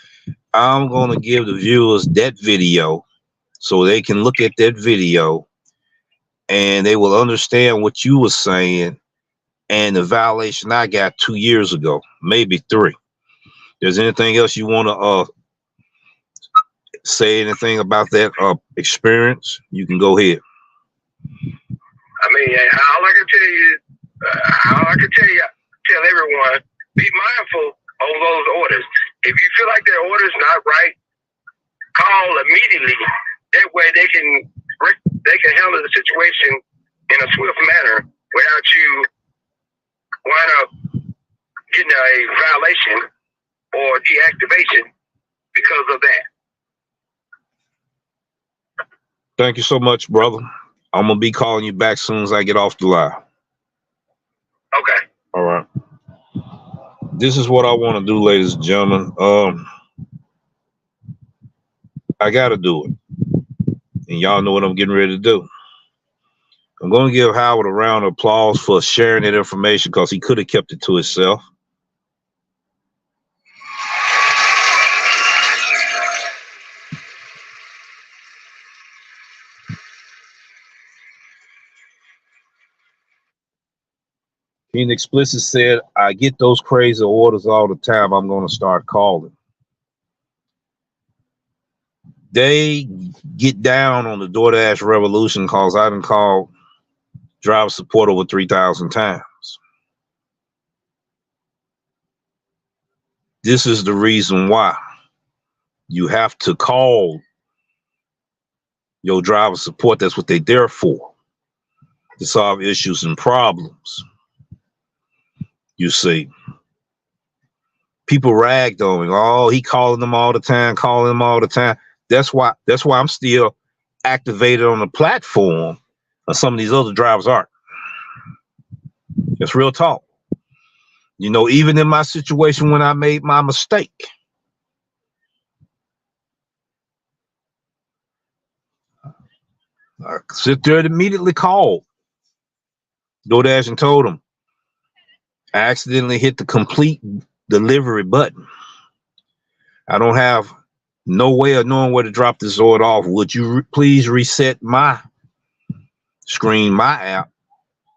[SPEAKER 2] I'm going to give the viewers that video so they can look at that video and they will understand what you were saying and the violation I got 2 years ago, maybe 3. There's anything else you want to say anything about that experience? You can go ahead.
[SPEAKER 1] I mean, all I can tell everyone, be mindful of those orders. If you feel like their order's not right, call immediately. That way they can handle the situation in a swift manner without you wind up getting a violation or deactivation because of that.
[SPEAKER 2] Thank you so much, brother. I'm going to be calling you back as soon as I get off the line.
[SPEAKER 1] Okay.
[SPEAKER 2] All right. This is what I want to do, ladies and gentlemen. I got to do it. And y'all know what I'm getting ready to do. I'm going to give Howard a round of applause for sharing that information because he could have kept it to himself. Being explicit said, I get those crazy orders all the time. I'm going to start calling. They get down on the Doordash revolution because I done called driver support over 3,000 times. This is the reason why you have to call your driver support. That's what they're there for, to solve issues and problems. You see, people ragged on me. Oh, he calling them all the time, That's why I'm still activated on the platform, and some of these other drivers aren't. It's real talk. You know, even in my situation when I made my mistake, I sit there and immediately called Doordash and told them I accidentally hit the complete delivery button. I don't have No way of knowing where to drop this order off. Would you please reset my screen, my app,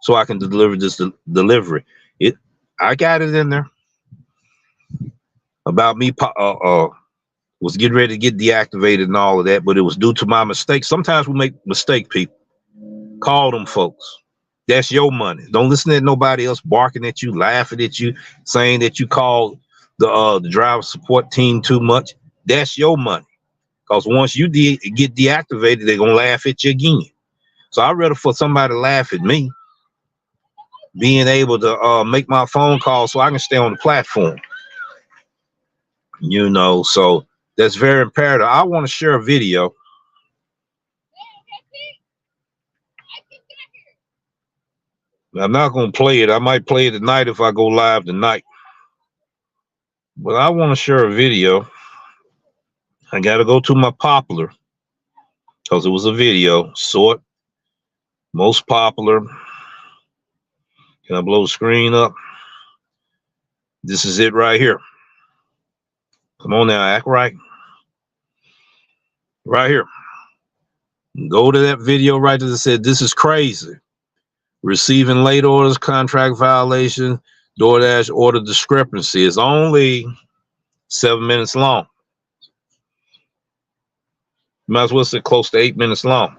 [SPEAKER 2] so I can deliver this delivery? I got it in there about me was getting ready to get deactivated and all of that, but it was due to my mistake. Sometimes we make mistake, people. Call them folks. That's your money. Don't listen to nobody else barking at you, laughing at you, saying that you called the driver support team too much. That's your money. Because once you get deactivated, they're gonna laugh at you again. So I'd rather for somebody to laugh at me, being able to make my phone call so I can stay on the platform. You know, so that's very imperative. I want to share a video. I'm not going to play it. I might play it tonight if I go live tonight. But I want to share a video. I got to go to my popular because it was a video. Sort, most popular. Can I blow the screen up? This is it right here. Come on now, act right. Right here. Go to that video right there that said, this is crazy. Receiving late orders, contract violation, Doordash order discrepancy. It's only 7 minutes long. Might as well say close to 8 minutes long.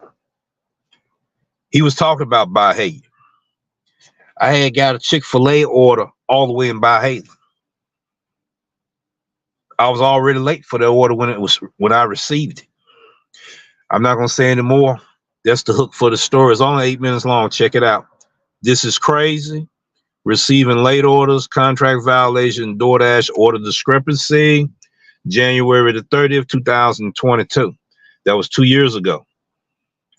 [SPEAKER 2] He was talking about Bahia. I had got a Chick-fil-A order all the way in Bahia. I was already late for the order when I received it. I'm not gonna say anymore. That's the hook for the story. It's only 8 minutes long. Check it out. This is crazy. Receiving late orders, contract violation, Doordash order discrepancy, January the 30th, 2022. That was 2 years ago.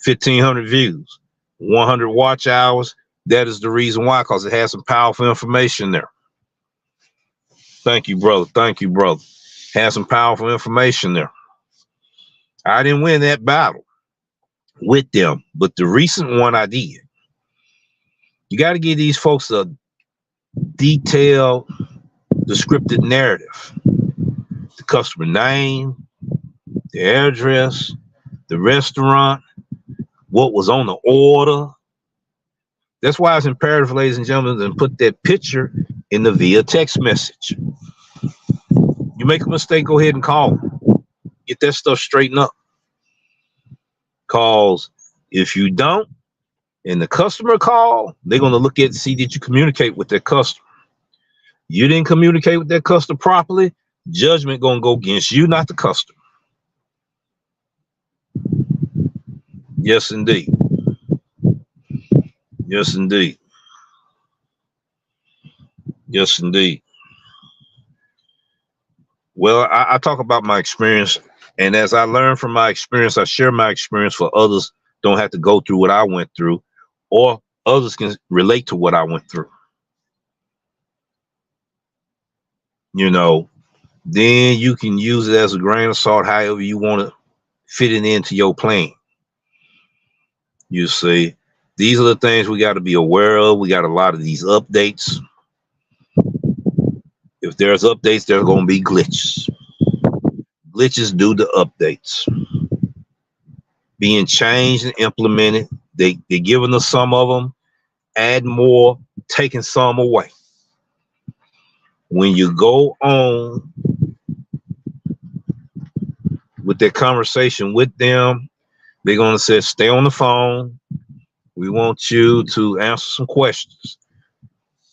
[SPEAKER 2] 1,500 views, 100 watch hours. That is the reason why, because it has some powerful information there. Thank you, brother. Thank you, brother. Has some powerful information there. I didn't win that battle with them, but the recent one I did. You got to give these folks a detailed, descriptive narrative. The customer name, the address, the restaurant, what was on the order. That's why it's imperative, ladies and gentlemen, to put that picture in the via text message. You make a mistake, go ahead and call them. Get that stuff straightened up. Because if you don't, and the customer call, they're going to look at see that you communicate with that customer. You didn't communicate with that customer properly, judgment going to go against you, not the customer. Yes, indeed. Yes, indeed. Yes, indeed. Well, I talk about my experience, and as I learn from my experience, I share my experience for others don't have to go through what I went through, or others can relate to what I went through. You know, then you can use it as a grain of salt, however you want to fit it into your plan. You see, these are the things we got to be aware of. We got a lot of these updates. If there's updates, there's going to be glitches. Glitches due to updates being changed and implemented. They're giving us some of them, add more, taking some away. When you go on with that conversation with them, they're going to say, stay on the phone. We want you to answer some questions.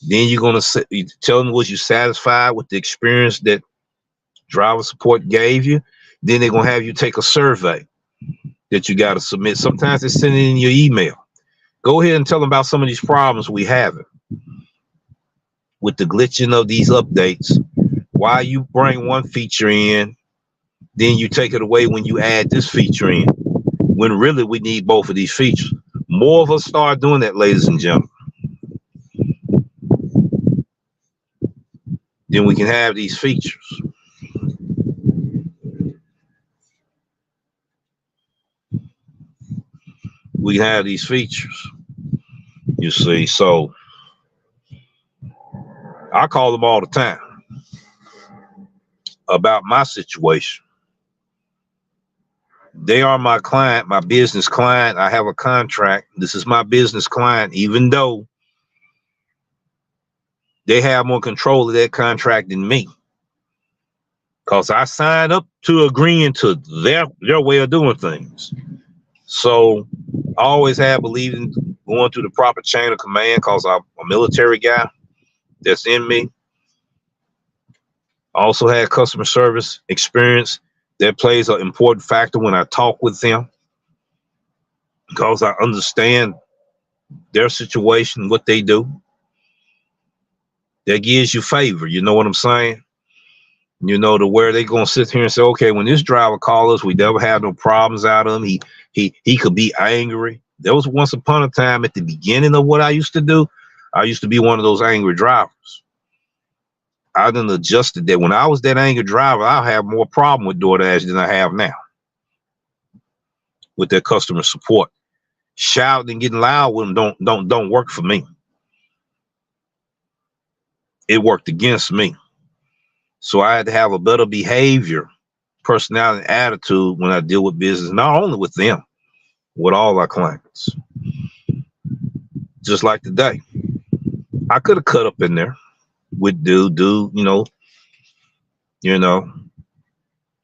[SPEAKER 2] Then you're going to tell them, was you satisfied with the experience that driver support gave you? Then they're going to have you take a survey that you got to submit. Sometimes they send it in your email. Go ahead and tell them about some of these problems we have with the glitching of these updates. Why you bring one feature in, then you take it away when you add this feature in, when really we need both of these features. More of us start doing that, ladies and gentlemen. Then we can have these features. We have these features, you see. So I call them all the time about my situation. They are my client, my business client. I have a contract. This is my business client, even though they have more control of that contract than me. Because I signed up to agreeing to their way of doing things. So I always have believed in going through the proper chain of command because I'm a military guy. That's in me. I also had customer service experience that plays an important factor when I talk with them because I understand their situation, what they do. That gives you favor. You know what I'm saying? You know, to where they gonna sit here and say, okay, when this driver calls us, we never had no problems out of him. He could be angry. There was once upon a time at the beginning of what I used to do, I used to be one of those angry drivers. I done adjusted that. When I was that angry driver, I have more problem with Doordash than I have now with their customer support. Shouting and getting loud with them don't work for me. It worked against me. So I had to have a better behavior, personality, and attitude when I deal with business, not only with them, with all our clients. Just like today, I could have cut up in there with dude, you know,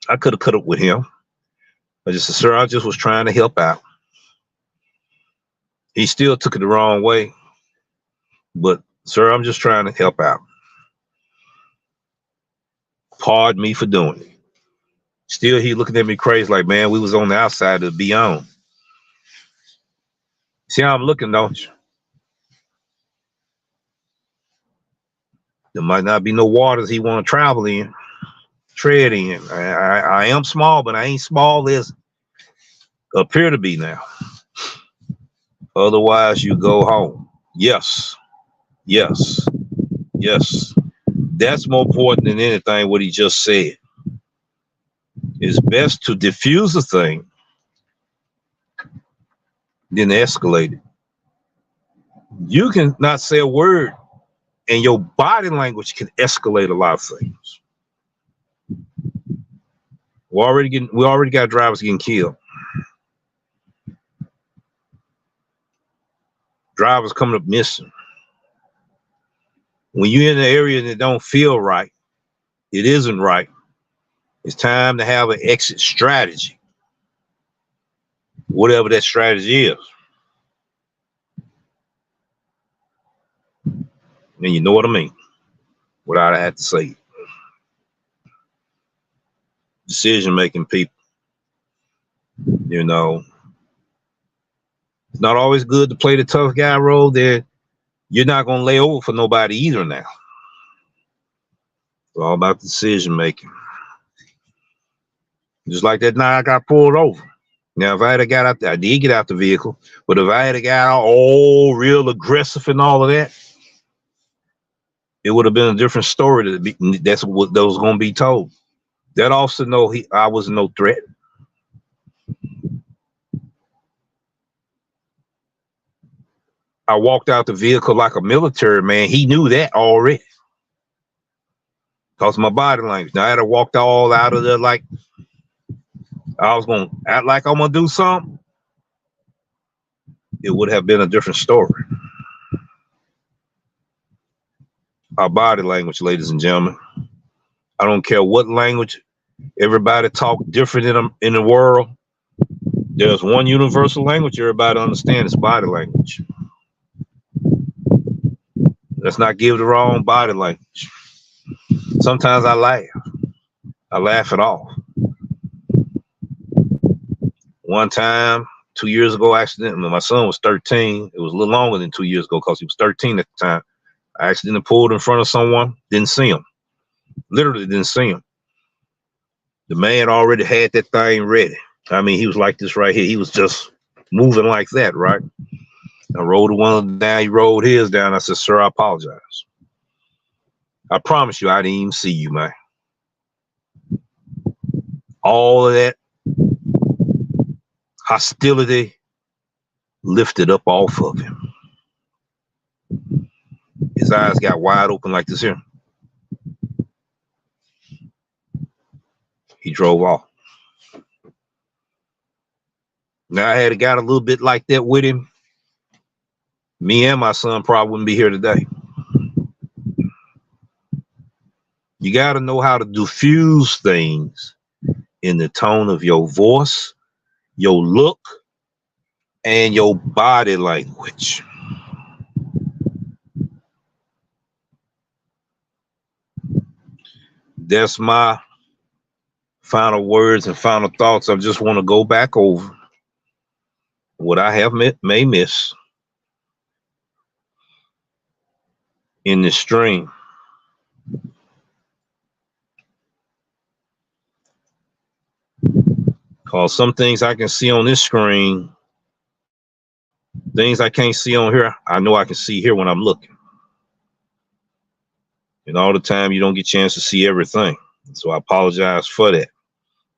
[SPEAKER 2] I could have cut up with him. I just said, sir, I just was trying to help out. He still took it the wrong way, but sir, I'm just trying to help out. Pardon me for doing it. Still, he looking at me crazy like, man, we was on the outside to be on. See how I'm looking, don't you? There might not be no waters he want to travel in, tread in. I am small, but I ain't small as appear to be now. Otherwise, you go home. Yes, yes, yes. That's more important than anything what he just said. It's best to diffuse a thing than escalate it. You can not say a word, and your body language can escalate a lot of things. We already got drivers getting killed. Drivers coming up missing. When you're in an area that don't feel right, it isn't right. It's time to have an exit strategy, whatever that strategy is. And you know what I mean, without I have to say it. Decision-making people, you know, it's not always good to play the tough guy role. There, you're not gonna lay over for nobody either now. It's all about decision-making. Just like that night I got pulled over. Now, if I had got out there, I did get out the vehicle, but if I had got all real aggressive and all of that, it would have been a different story. That's what that was going to be told. That officer know I was no threat. I walked out the vehicle like a military man. He knew that already. Because my body language. Now I had to walk all out of there like I was going to act like I'm going to do something. It would have been a different story. Our body language, ladies and gentlemen. I don't care what language. Everybody talk different in the world. There's one universal language everybody understands. It's body language. Let's not give the wrong body language. Sometimes I laugh. I laugh it off. One time, 2 years ago, accidentally, my son was 13. It was a little longer than 2 years ago because he was 13 at the time. I accidentally pulled in front of someone, didn't see him. Literally didn't see him. The man already had that thing ready. I mean, he was like this right here. He was just moving like that, right? I rolled one down, he rolled his down. I said, sir, I apologize. I promise you, I didn't even see you, man. All of that hostility lifted up off of him. His eyes got wide open like this here. He drove off. Now, I had got a little bit like that with him, me and my son probably wouldn't be here today. You got to know how to diffuse things in the tone of your voice, your look, and your body language. That's my final words and final thoughts. I just want to go back over what I have may miss in this stream. Because some things I can see on this screen, things I can't see on here, I know I can see here when I'm looking. And all the time, you don't get a chance to see everything. So I apologize for that.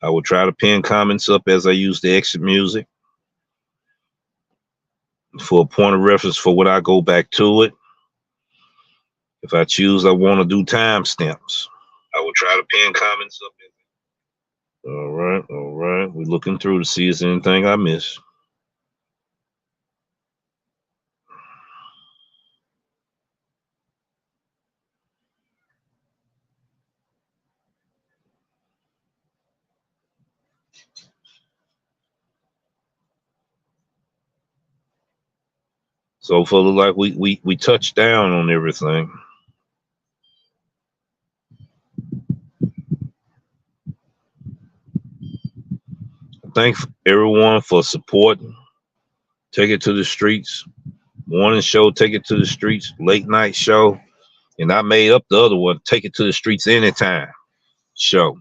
[SPEAKER 2] I will try to pin comments up as I use the exit music for a point of reference for when I go back to it. If I choose, I want to do timestamps. I will try to pin comments up. All right. We're looking through to see if there's anything I missed. So for the like we touched down on everything. Thank everyone for supporting. Take It to the Streets. Morning show, Take It to the Streets. Late night show. And I made up the other one, Take It to the Streets Anytime show.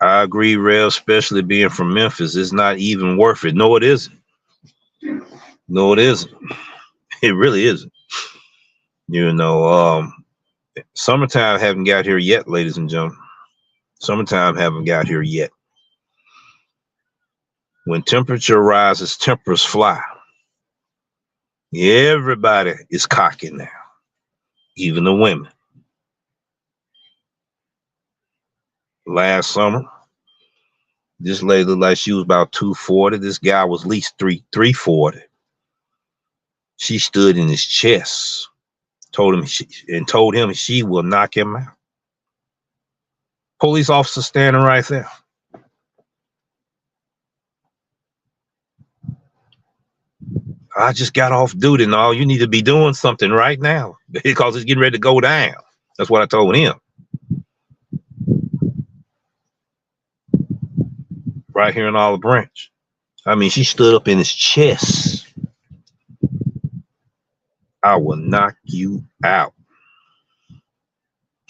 [SPEAKER 2] I agree, Rev, especially being from Memphis, it's not even worth it. No, it isn't. No, it isn't. It really isn't. You know, summertime haven't got here yet, ladies and gentlemen. Summertime haven't got here yet. When temperature rises, tempers fly. Everybody is cocky now, even the women. Last summer, this lady looked like she was about 240. This guy was at least 340. She stood in his chest, told him she will knock him out. Police officer standing right there. I just got off duty and all. You need to be doing something right now because it's getting ready to go down. That's what I told him. Right here in Olive Branch. I mean, she stood up in his chest. I will knock you out.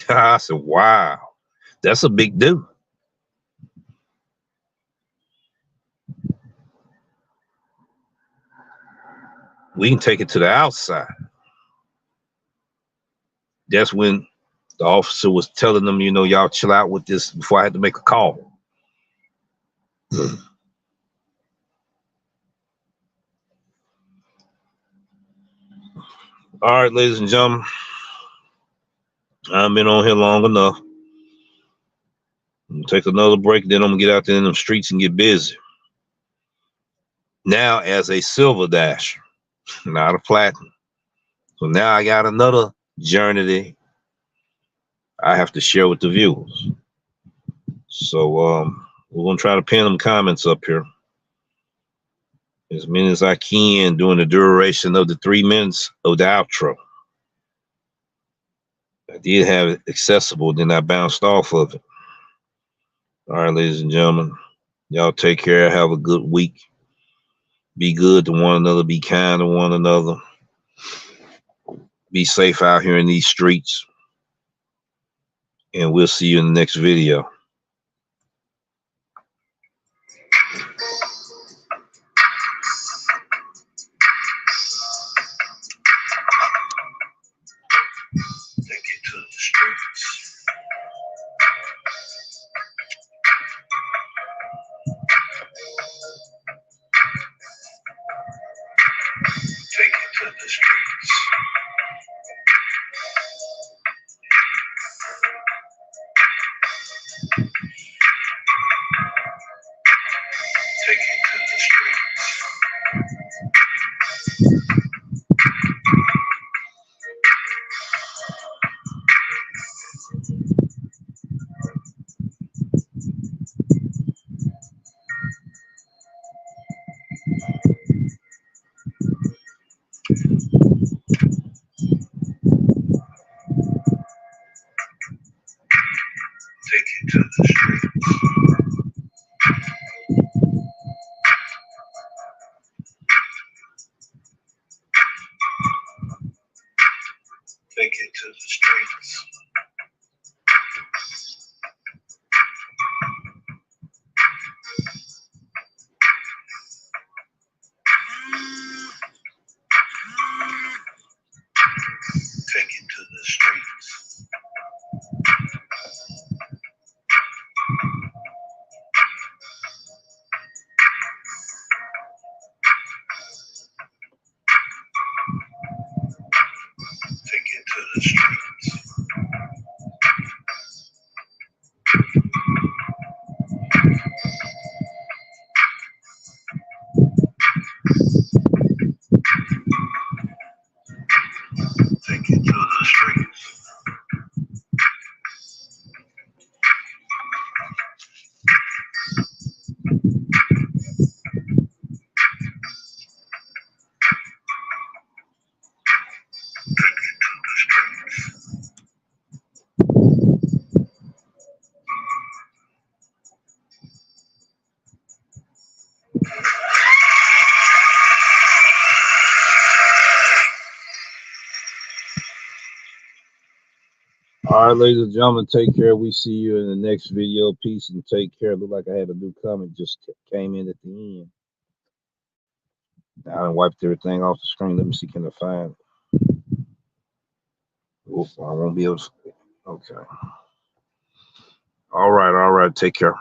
[SPEAKER 2] I said, wow, that's a big dude. We can take it to the outside. That's when the officer was telling them, you know, y'all chill out with this before I had to make a call. All right, ladies and gentlemen, I've been on here long enough. I'm gonna take another break, then I'm gonna get out there in the streets and get busy. Now as a silver dasher, not a platinum. So now I got another journey I have to share with the viewers. So we're gonna try to pin them comments up here as many as I can during the duration of the 3 minutes of the outro. I did have it accessible, then I bounced off of it. All right, ladies and gentlemen, y'all take care. Have a good week. Be good to one another. Be kind to one another. Be safe out here in these streets. And we'll see you in the next video. Take it to the streets. Take it to the streets. Take it to the streets. Take it to the streets. Take it to the streets. Take it to the streets. Take it to the streets. All right, ladies and gentlemen, take care. We see you in the next video. Peace and take care. Look like I had a new comment just came in at the end. Now I wiped everything off the screen. Let me see, can I find it? Oops, I won't be able to. Okay. All right. Take care.